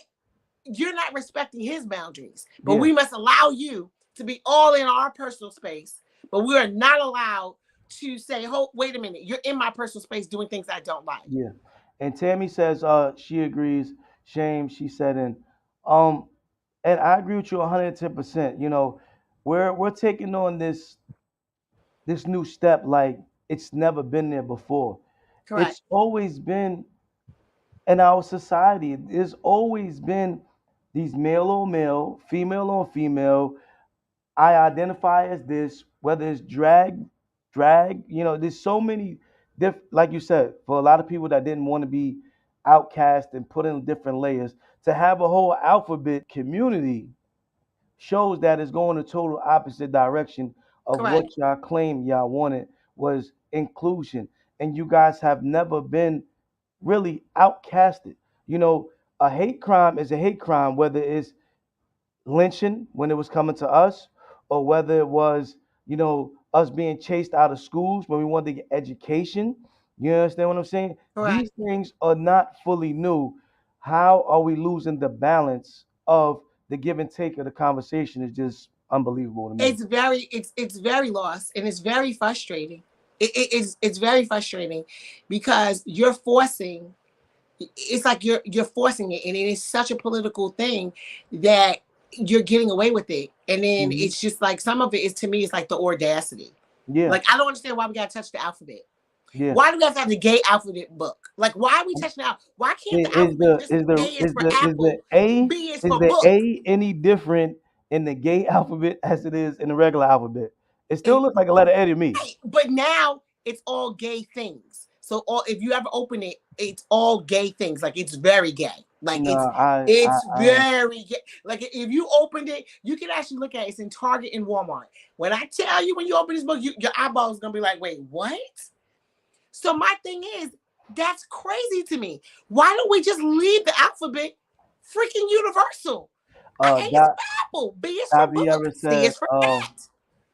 you're not respecting his boundaries. But yeah, we must allow you to be all in our personal space. But we are not allowed to say, "Oh, wait a minute, you're in my personal space doing things I don't like." yeah. And Tammy says she agrees. Shame, she said, um and I agree with you 110%. We're taking on this new step like it's never been there before. Correct. It's always been in our society. There's always been these male on male, female on female. I identify as this, whether it's drag. There's so many like you said, for a lot of people that didn't want to be outcast and put in different layers, to have a whole alphabet community shows that it's going the total opposite direction of what Correct. y'all claim y'all wanted was inclusion. And you guys have never been really outcasted. A hate crime is a hate crime, whether it's lynching when it was coming to us, or whether it was, us being chased out of schools when we wanted to get education. You understand what I'm saying? Correct. These things are not fully new. How are we losing the balance of the give and take of the conversation is just unbelievable to me. It's very lost and it's very frustrating. It's very frustrating because you're forcing. It's like you're forcing it, and it is such a political thing that you're getting away with it. And then Hmm. it's just like some of it is to me, it's like the audacity. Yeah, Like I don't understand why we gotta touch the alphabet. yeah. Why do we have to have the gay alphabet book? Like why are we touching out? Why can't the Is alphabet the just is A the is is for the is the apple, A B is is for the book? A any different in the gay alphabet as it is in the regular alphabet? It still And looks like a letter A to me. right, but now it's all gay things. So all if you ever open it, it's all gay things. Like it's very gay. Like No, it's I very gay. Like if you opened it, you can actually look at it. It's in Target and Walmart. When I tell you when you open this book, your eyeballs gonna be like, wait, what? So my thing is, that's crazy to me. Why don't we just leave the alphabet freaking universal? A is that for apple, B is for book, Daviera C said, is for cat.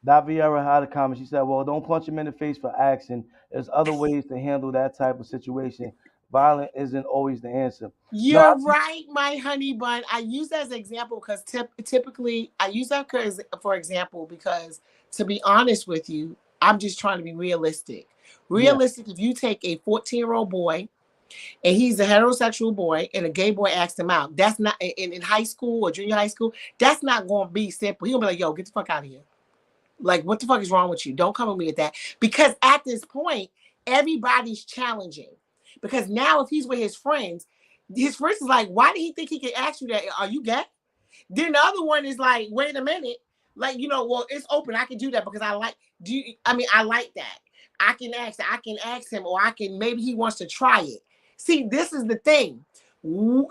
Daviera had a comment. She said, "Well, don't punch him in the face for asking. There's other ways to handle that type of situation. Violent isn't always the answer." No, You're right, my honey bun. I use that as an example because typically I use that for example because to be honest with you, I'm just trying to be realistic. yeah, Realistic, if you take a 14-year-old boy and he's a heterosexual boy and a gay boy asks him out, that's not in high school or junior high school, that's not going to be simple. He'll be like, yo, get the fuck out of here. Like, what the fuck is wrong with you? Don't come with me at that. Because at this point, everybody's challenging. Because now if he's with his friends is like, why did he think he could ask you that? Are you gay? Then the other one is like, wait a minute. Like, well, it's open. I can do that because I like that. I can ask him, or I can maybe he wants to try it. See, this is the thing.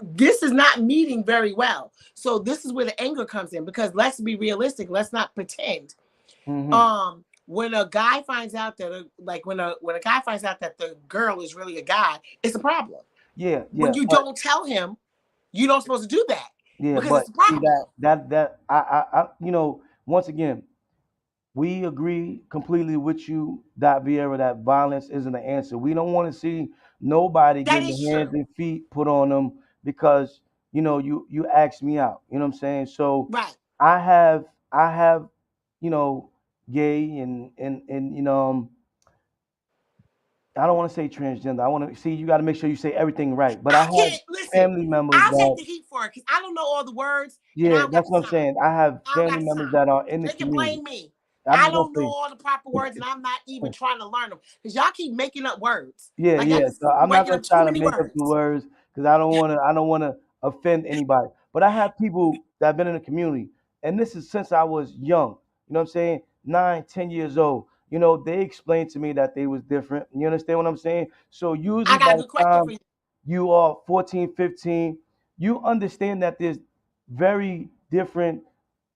This is not meeting very well. So this is where the anger comes in because let's be realistic. Let's not pretend hmm, when a guy finds out that when a guy finds out that the girl is really a guy, it's a problem. yeah, When yeah. you don't tell him, you don't supposed to do that Yeah, because but it's a see problem. that once again, we agree completely with you, Dot Vieira, that violence isn't the answer. We don't want to see nobody That getting is their hands true. and feet put on them because you asked me out. You know what I'm saying? So Right. I have you know gay and I don't want to say transgender. I want to see you got to make sure you say everything right. But I I have can't listen. family members I'll take that the heat for it because I don't know all the words and I yeah, don't got that's the what I'm time. saying. I have I don't got family the members time. that are in the They can community. blame me. I'm I just gonna don't know say, all the proper words and I'm not even trying to learn them because y'all keep making up words. yeah, Like y'all yeah. just So I'm not making gonna up too try to many make up the words. words because I don't wanna offend anybody. But I have people that have been in the community, and this is since I was young. You know what I'm saying? 9, 10 years old. They explained to me that they was different. You understand what I'm saying? So I usually by got a the good question for time you. you are 14, 15, you understand that there's very different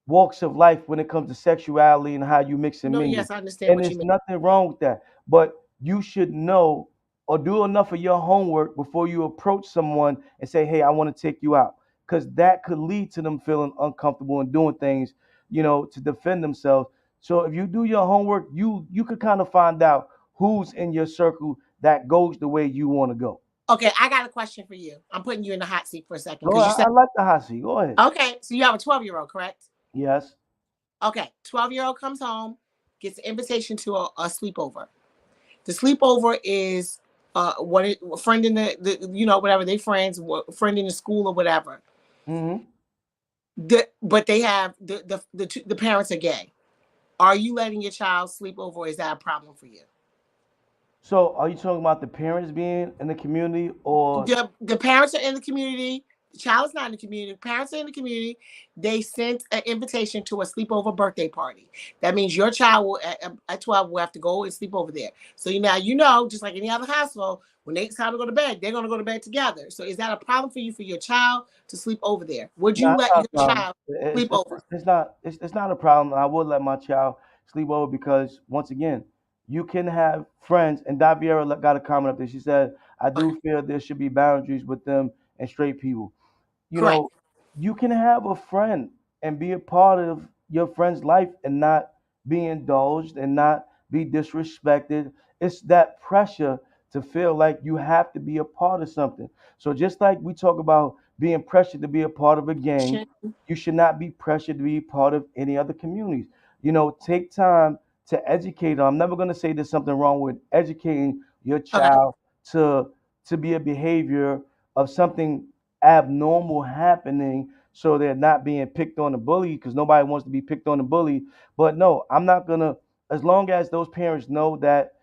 walks of life when it comes to sexuality and how you mix and No, mingle. yes, I understand And what you there's mean. nothing wrong with that. But you should know or do enough of your homework before you approach someone and say, hey, I want to take you out. Because that could lead to them feeling uncomfortable and doing things, to defend themselves. So if you do your homework, you could kind of find out who's in your circle that goes the way you want to go. Okay, I got a question for you. I'm putting you in the hot seat for a second Go because you ahead. said, I like the hot seat. Go ahead. okay, so you have a 12-year-old, correct? Yes. Okay, 12-year-old comes home, gets an invitation to a sleepover. The sleepover is a friend in whatever they friends, friend in the school or whatever. Hmm. But they have the parents are gay. Are you letting your child sleep over? Or is that a problem for you? So, are you talking about the parents being in the community, or The parents are in the community. The child is not in the community. Parents are in the community. They sent an invitation to a sleepover birthday party. That means your child will at 12 will have to go and sleep over there. So just like any other household, when it's time to go to bed, they're gonna go to bed together. So is that a problem for you for your child to sleep over there? Would no? you It's let not your a problem. child It's, sleep it's, over? it's not a problem. I would let my child sleep over because once again, you can have friends. And Daviera got a comment up there. She said, "I Okay, do feel there should be boundaries with them and straight people." you correct. know, you can have a friend and be a part of your friend's life and not be indulged and not be disrespected. It's that pressure to feel like you have to be a part of something. So just like we talk about being pressured to be a part of a gang, you should not be pressured to be part of any other communities. Take time to educate. I'm never going to say there's something wrong with educating your Okay. child to be a behavior of something abnormal happening, so they're not being picked on and bullied, because nobody wants to be picked on and bullied. But no, I'm not gonna, as long as those parents know that,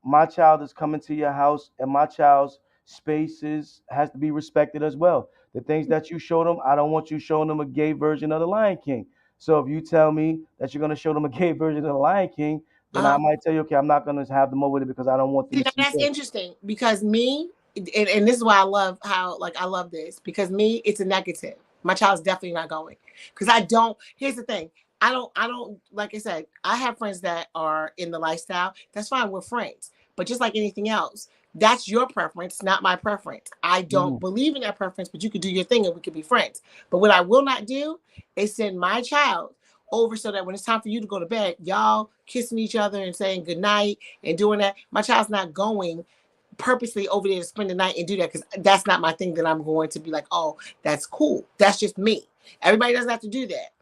my child is coming to your house and my child's spaces has to be respected as well. The things that you show them, I don't want you showing them a gay version of the Lion King. So if you tell me that you're going to show them a gay version of the Lion King, then I Uh-huh. might tell you, okay, I'm not going to have them over there because I don't want them See, to now see that's this. interesting because me, and this is why I love how, like, I love this because me, it's a negative. My child's definitely not going because I don't. Here's the thing. I don't, like I said, I have friends that are in the lifestyle. That's fine. We're friends. But just like anything else, that's your preference, not my preference. I don't Mhm. believe in that preference, but you could do your thing and we could be friends. But what I will not do is send my child over so that when it's time for you to go to bed, y'all kissing each other and saying good night and doing that. My child's not going purposely over there to spend the night and do that because that's not my thing that I'm going to be like, oh, that's cool. That's just me. Everybody doesn't have to do that.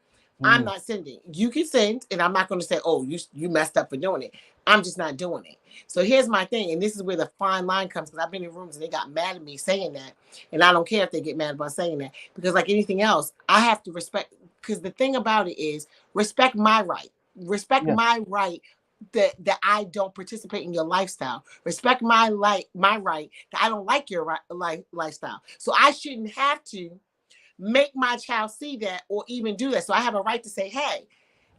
I'm Mhm. not sending. You can send, and I'm not going to say, oh, you messed up for doing it. I'm just not doing it. So here's my thing, and this is where the fine line comes because I've been in rooms and they got mad at me saying that, and I don't care if they get mad about saying that because like anything else, I have to respect. Because the thing about it is, respect my right. Respect Yeah. my right that I don't participate in your lifestyle. Respect my right that I don't like your lifestyle. So I shouldn't have to make my child see that or even do that. So I have a right to say, hey,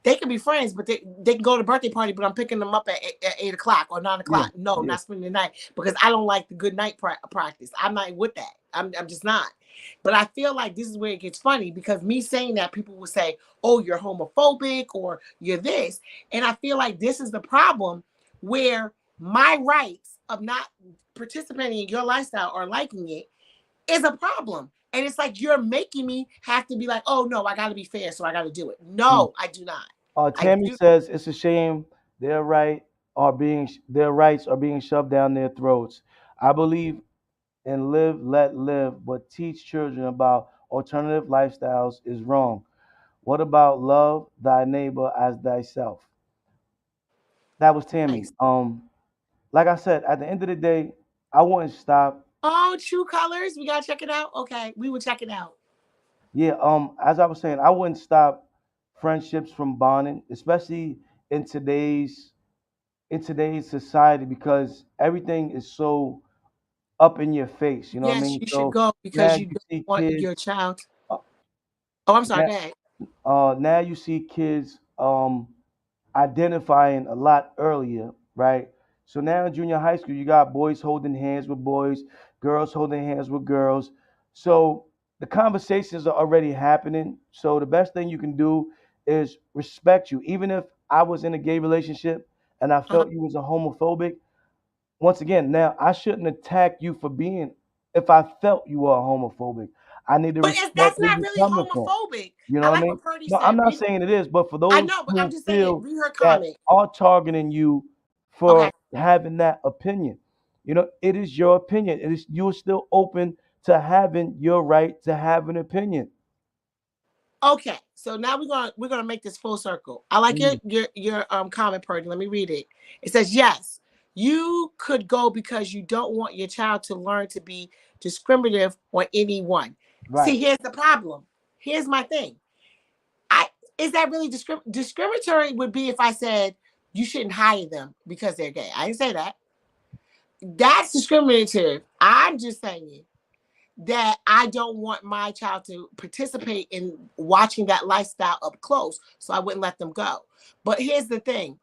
they can be friends, but they can go to the birthday party, but I'm picking them up at 8 o'clock or 9 Yeah. o'clock. No, Yeah. not spending the night because I don't like the good night practice. I'm not with that. I'm just not. But I feel like this is where it gets funny because me saying that, people will say, oh, you're homophobic or you're this. And I feel like this is the problem where my rights of not participating in your lifestyle or liking it is a problem. And it's like you're making me have to be like, oh no, I gotta be fair, so I gotta do it. Mm. No, I do not. I Tammy do. says it's a shame their rights are being shoved down their throats. I believe in live, let live, but teach children about alternative lifestyles is wrong. What about love thy neighbor as thyself? That was Tammy. Nice. Like I said, at the end of the day, I wouldn't stop. Oh, True Colors. We gotta check it out. Okay, we will check it out. Yeah, as I was saying, I wouldn't stop friendships from bonding, especially in today's in today's society, because everything is so up in your face. You know what I Yes, mean? you should So go now because you you don't see want kids. your child. Uh, Oh, I'm sorry. now, Go ahead. now you see kids identifying a lot earlier, right? So now in junior high school, you got boys holding hands with boys, girls holding hands with girls. So the conversations are already happening. So the best thing you can do is respect you. Even if I was in a gay relationship and I Uh-huh. felt you was a homophobic, once again, now I shouldn't attack you for being, if I felt you were homophobic. I need to But respect that's where not you're really coming from. homophobic. You I know what I like mean? what Purdy No, I'm said. not saying it is, but for I those know, but I'm who just saying. feel Read her that comment. are targeting you Okay. for having that opinion, it is your opinion. It is, you're still open to having your right to have an opinion. Okay, so now we're gonna make this full circle. I like your Mm. comment, Purdy. Let me read it. It says yes, you could go because you don't want your child to learn to be discriminative on anyone. Right. See, here's the problem. Here's my thing. I Is that really discriminatory? Would be if I said you shouldn't hire them because they're gay. I didn't say that. That's discriminatory. I'm just saying that I don't want my child to participate in watching that lifestyle up close, so I wouldn't let them go. But here's the thing.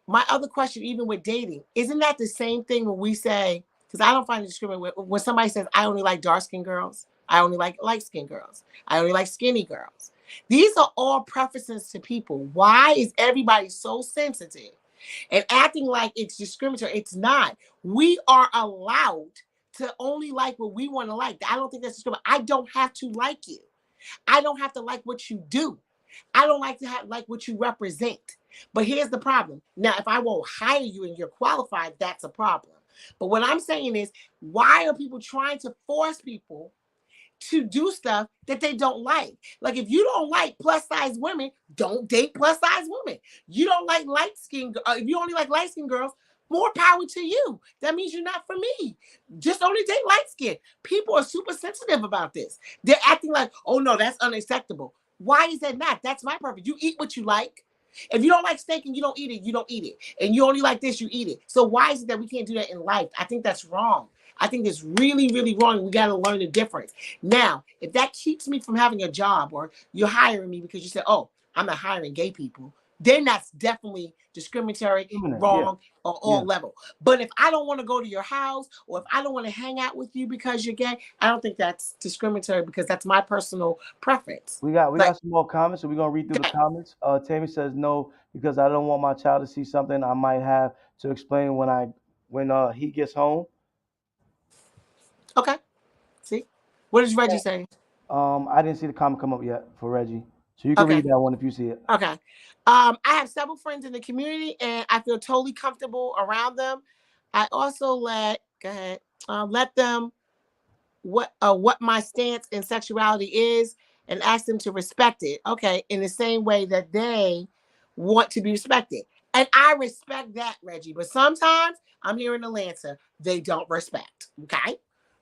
My other question, even with dating, isn't that the same thing when we say, because I don't find it discriminating when somebody says, I only like dark skinned girls, I only like light skinned girls, I only like skinny girls. These are all preferences to people. Why is everybody so sensitive and acting like it's discriminatory? It's not. We are allowed to only like what we want to like. I don't think that's discriminatory. I don't have to like you. I don't have to like what you do. I don't like to have like what you represent. But here's the problem. Now, if I won't hire you and you're qualified, that's a problem. But what I'm saying is, why are people trying to force people to do stuff that they don't like? Like, if you don't like plus size women, don't date plus size women. You don't like light skin, if you only like light skin girls, more power to you. That means you're not for me. Just only date light skin. People are super sensitive about this. They're acting like, oh no, that's unacceptable. Why is that not? That's my purpose. You eat what you like. If you don't like steak and you don't eat it, you don't eat it. And you only like this, you eat it. So why is it that we can't do that in life? I think that's wrong. I think it's really, really wrong. We got to learn the difference. Now, if that keeps me from having a job, or you're hiring me because you said, oh, I'm not hiring gay people, then that's definitely discriminatory, wrong, or all level. But if I don't want to go to your house, or if I don't want to hang out with you because you're gay, I don't think that's discriminatory, because that's my personal preference. We got some more comments, so we're gonna read through the comments. Tammy says no, because I don't want my child to see something I might have to explain when he gets home. Okay. See, what does Reggie say? I didn't see the comment come up yet for Reggie, so you can read that one if you see it. Okay. I have several friends in the community, and I feel totally comfortable around them. I also let them what my stance in sexuality is, and ask them to respect it. Okay, in the same way that they want to be respected, and I respect that, Reggie. But sometimes I'm here in Atlanta, they don't respect. Okay,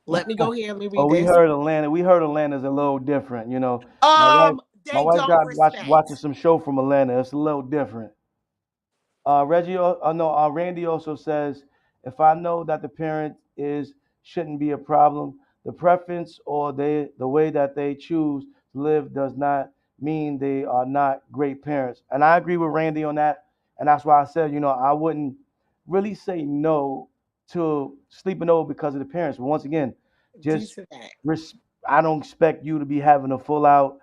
let me go here and let me read We this. heard Atlanta. We heard Atlanta's a little different. You know, my wife got watching some show from Atlanta. It's a little different. Randy also says, if I know that the parent shouldn't be a problem, the preference or the way that they choose to live does not mean they are not great parents. And I agree with Randy on that. And that's why I said, I wouldn't really say no to sleeping over because of the parents. But once again, just I don't expect you to be having a full out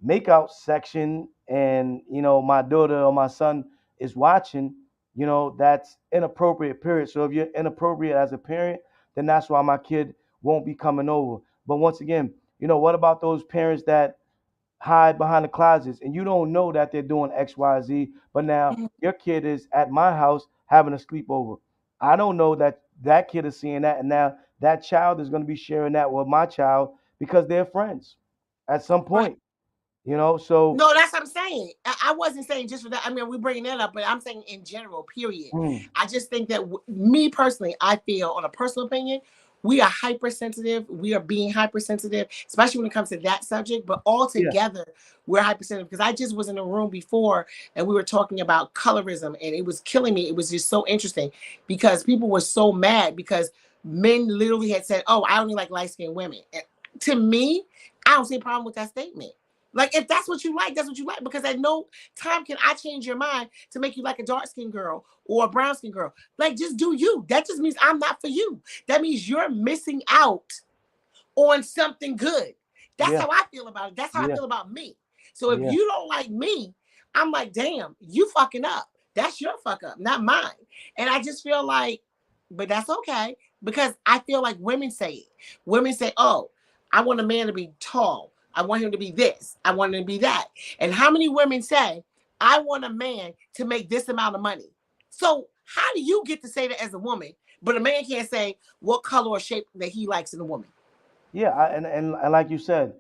makeout section, and my daughter or my son is watching. That's inappropriate, period. So if you're inappropriate as a parent, then that's why my kid won't be coming over. But once again, what about those parents that hide behind the closets and you don't know that they're doing XYZ, but now your kid is at my house having a sleepover? I don't know that kid is seeing that, and now that child is going to be sharing that with my child because they're friends at some point. So no, that's what I'm saying. I wasn't saying just for that. I mean, we're bringing that up, but I'm saying in general, period. I just think that me personally, I feel, on a personal opinion, we are hypersensitive. We are being hypersensitive, especially when it comes to that subject. But altogether, we're hypersensitive, because I just was in a room before and we were talking about colorism, and it was killing me. It was just so interesting because people were so mad because men literally had said, "Oh, I only like light-skinned women." And to me, I don't see a problem with that statement. Like, if that's what you like, that's what you like. Because at no time can I change your mind to make you like a dark-skinned girl or a brown-skinned girl. Like, just do you. That just means I'm not for you. That means you're missing out on something good. That's how I feel about it. That's how I feel about me. So if you don't like me, I'm like, damn, you fucking up. That's your fuck up, not mine. And I just feel like, but that's okay. Because I feel like women say it. Women say, oh, I want a man to be tall. I want him to be this. I want him to be that. And how many women say, I want a man to make this amount of money? So how do you get to say that as a woman, but a man can't say what color or shape that he likes in a woman? Yeah, and like you said,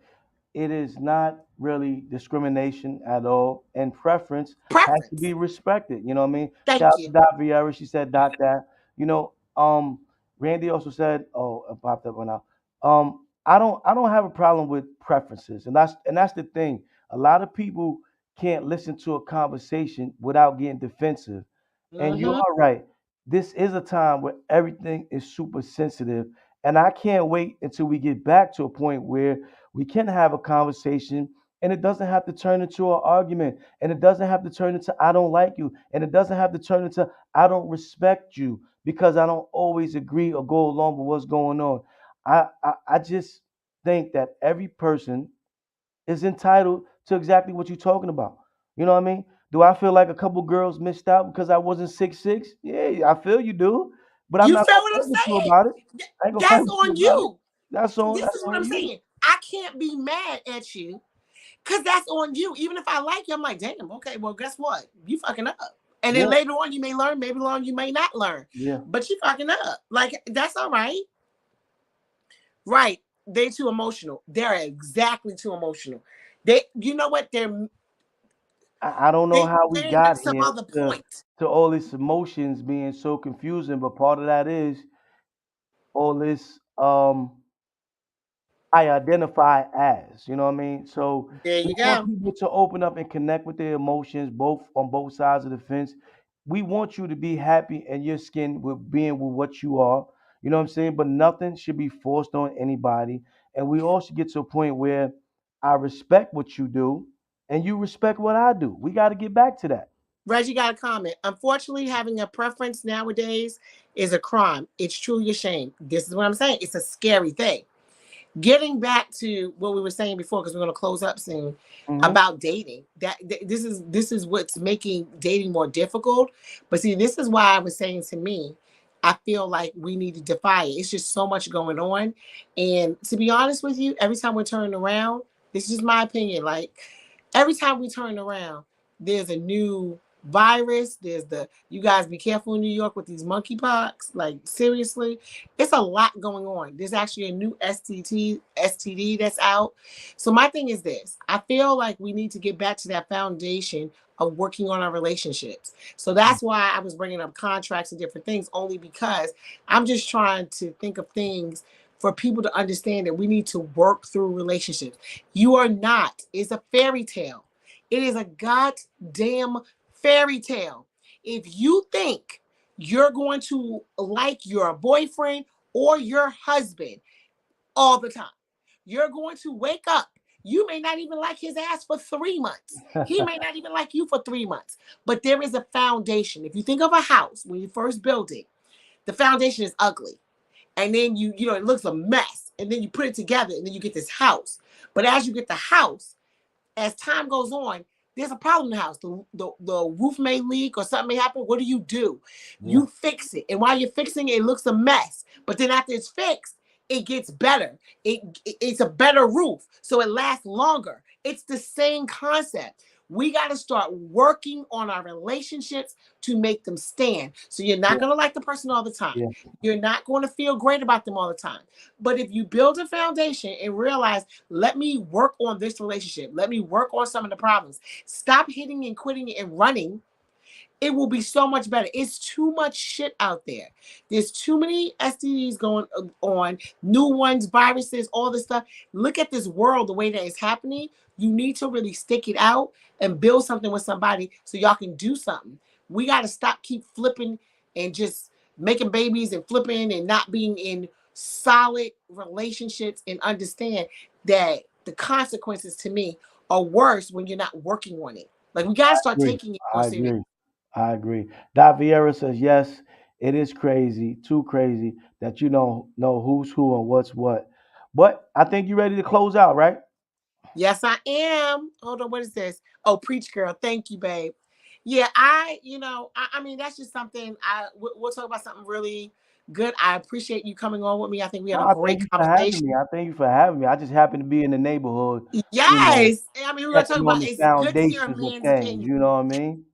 it is not really discrimination at all, and preference has to be respected. You know what I mean? Thank Shout you. out to Dot Vieira. She said that. Randy also said, oh, it popped up right now. I don't have a problem with preferences, and that's the thing. A lot of people can't listen to a conversation without getting defensive. And you are right. This is a time where everything is super sensitive, and I can't wait until we get back to a point where we can have a conversation, and it doesn't have to turn into an argument, and it doesn't have to turn into I don't like you, and it doesn't have to turn into I don't respect you because I don't always agree or go along with what's going on. I just think that every person is entitled to exactly what you're talking about. You know what I mean? Do I feel like a couple girls missed out because I wasn't 6'6"? Yeah, I feel you do. But I'm You not feel gonna what fight I'm with you saying? about it. I ain't gonna fight That's with you on about it. you. That's This is what I'm you. saying. I can't be mad at you because that's on you. Even if I like you, I'm like, damn, okay, well, guess what? You fucking up. And then later on you may learn, maybe later on you may not learn. Yeah. But you fucking up. Like, that's all right. Right. They're too emotional. They're exactly too emotional. You know what? I don't know how we They at got some here other point. to all these emotions being so confusing, but part of that is all this I identify as, you know what I mean? So There we you want go. people to open up and connect with their emotions, both on both sides of the fence. We want you to be happy in your skin with being with what you are. You know what I'm saying? But nothing should be forced on anybody. And we all should get to a point where I respect what you do and you respect what I do. We got to get back to that. Reggie got a comment. Unfortunately, having a preference nowadays is a crime. It's truly a shame. This is what I'm saying. It's a scary thing. Getting back to what we were saying before, because we're going to close up soon, Mm-hmm. about dating. This is what's making dating more difficult. But see, this is why I was saying, to me, I feel like we need to defy it. It's just so much going on. And to be honest with you, every time we're turning around, this is just my opinion. Like, every time we turn around, there's a new virus. There's you guys be careful in New York with these monkeypox. Like, seriously, it's a lot going on. There's actually a new STD that's out. So my thing is this: I feel like we need to get back to that foundation of working on our relationships. So that's why I was bringing up contracts and different things, only because I'm just trying to think of things for people to understand that we need to work through relationships. You are not. It's a fairy tale. It is a goddamn fairy tale. If you think you're going to like your boyfriend or your husband all the time, you're going to wake up. You may not even like his ass for 3 months. He may not even like you for 3 months. But there is a foundation. If you think of a house, when you first build it, the foundation is ugly. And then it looks a mess. And then you put it together and then you get this house. But as you get the house, as time goes on, there's a problem in the house. The roof may leak or something may happen. What do? Yeah. You fix it. And while you're fixing it, it looks a mess. But then after it's fixed, it gets better. It's a better roof. So it lasts longer. It's the same concept. We got to start working on our relationships to make them stand. So you're not going to like the person all the time. Yeah. You're not going to feel great about them all the time. But if you build a foundation and realize, let me work on this relationship, let me work on some of the problems, stop hitting and quitting and running, it will be so much better. It's too much shit out there. There's too many STDs going on, new ones, viruses, all this stuff. Look at this world, the way that it's happening. You need to really stick it out and build something with somebody so y'all can do something. We got to keep flipping and just making babies and flipping and not being in solid relationships, and understand that the consequences, to me, are worse when you're not working on it. Like, we got to start taking it more serious. I agree. Dot Vieira says, yes, it is crazy, too crazy that you don't know who's who and what's what. But I think you're ready to close out, right? Yes, I am. Hold on, what is this? Oh, preach girl. Thank you, babe. Yeah, I mean, that's just something we'll talk about something really good. I appreciate you coming on with me. I think we had No, a I thank great you for having conversation. me. I thank you for having me. I just happen to be in the neighborhood, Yes. I mean, we're going to talk checking on about, the it's good to hear a foundations of man's things. opinion. You know what I mean?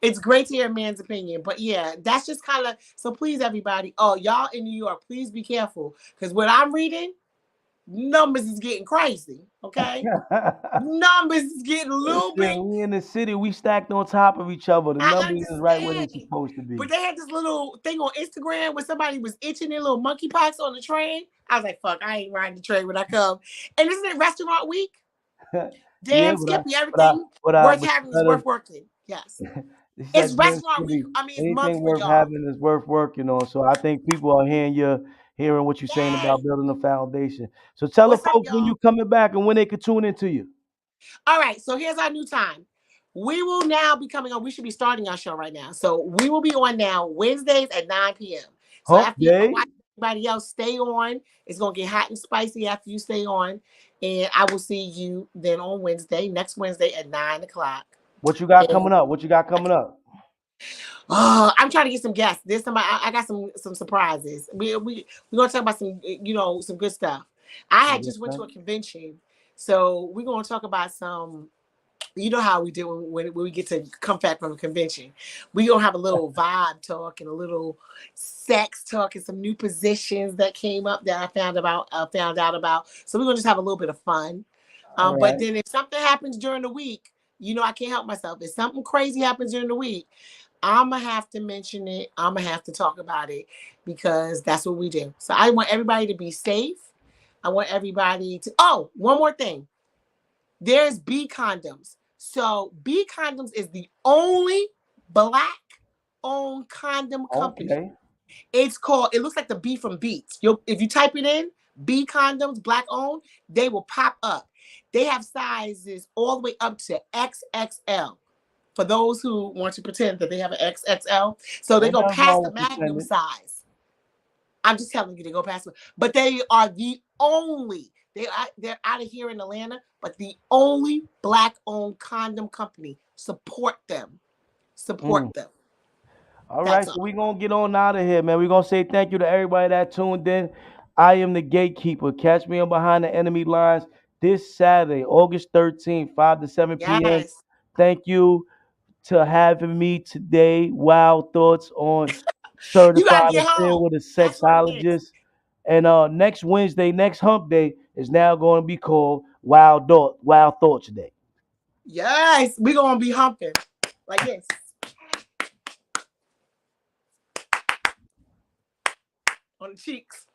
It's great to hear a man's opinion. But yeah, that's just kind of, so please, everybody. Oh, y'all in New York, please be careful. Because what I'm reading, numbers is getting crazy. Okay? Numbers is getting a little bit. Listen, we in the city, we stacked on top of each other. The I numbers is right where they're understand. supposed to be. But they had this little thing on Instagram where somebody was itching their little monkeypox on the train. I was like, fuck, I ain't riding the train when I come. And isn't it restaurant week? Yeah, Damn, Skippy, everything worth but having is worth working. Yes. it's It's like Glen restaurant week. City. I mean, it's month Anything for worth y'all. having is worth working on. So I think people are hearing what you're saying Yay. about building a foundation. So tell the What's up, folks when y'all? you coming back and when they could tune into you. All right, so here's our new time. We will now be coming on. We should be starting our show right now. So we will be on now Wednesdays at 9 p.m. So Hump after y'all day. watch everybody else, stay on. It's going to get hot and spicy after you stay on. And I will see you then on next Wednesday at 9 o'clock. What you got And coming up? What you got coming up? I'm trying to get some guests. There's somebody. I got some surprises. We're gonna talk about some good stuff. I had just went to a convention, so we're gonna talk about some you know how we do when we get to come back from a convention. We gonna have a little vibe talk and a little sex talk and some new positions that came up that I found out about. So we're gonna just have a little bit of fun. All But right. then if something happens during the week, I can't help myself. If something crazy happens during the week, I'm gonna have to mention it. I'm gonna have to talk about it because that's what we do. So I want everybody to be safe. I want everybody to. Oh, one more thing. There's B condoms. So B condoms is the only black owned condom company. Okay. It's called, it looks like the B from Beats. If you type it in, B condoms, black owned, they will pop up. They have sizes all the way up to XXL. For those who want to pretend that they have an XXL. So they Ain't go nothing past wrong the with Magnum pretending. size. I'm just telling you, they go past it. But they are the only, they're out of here in Atlanta, but the only black-owned condom company. Support them. Support Mm. them. All right, That's so all. we're gonna get on out of here, man. We're gonna say thank you to everybody that tuned in. I am the gatekeeper. Catch me on Behind the Enemy Lines this Saturday, August 13th, 5 to 7 p.m. Yes. Thank you to having me today. Wild thoughts on You got to certified get affair home. with a That's what it is. sexologist. And next Wednesday, next hump day, is now going to be called Wild Thoughts Day. Yes. We're going to be humping like this on the cheeks.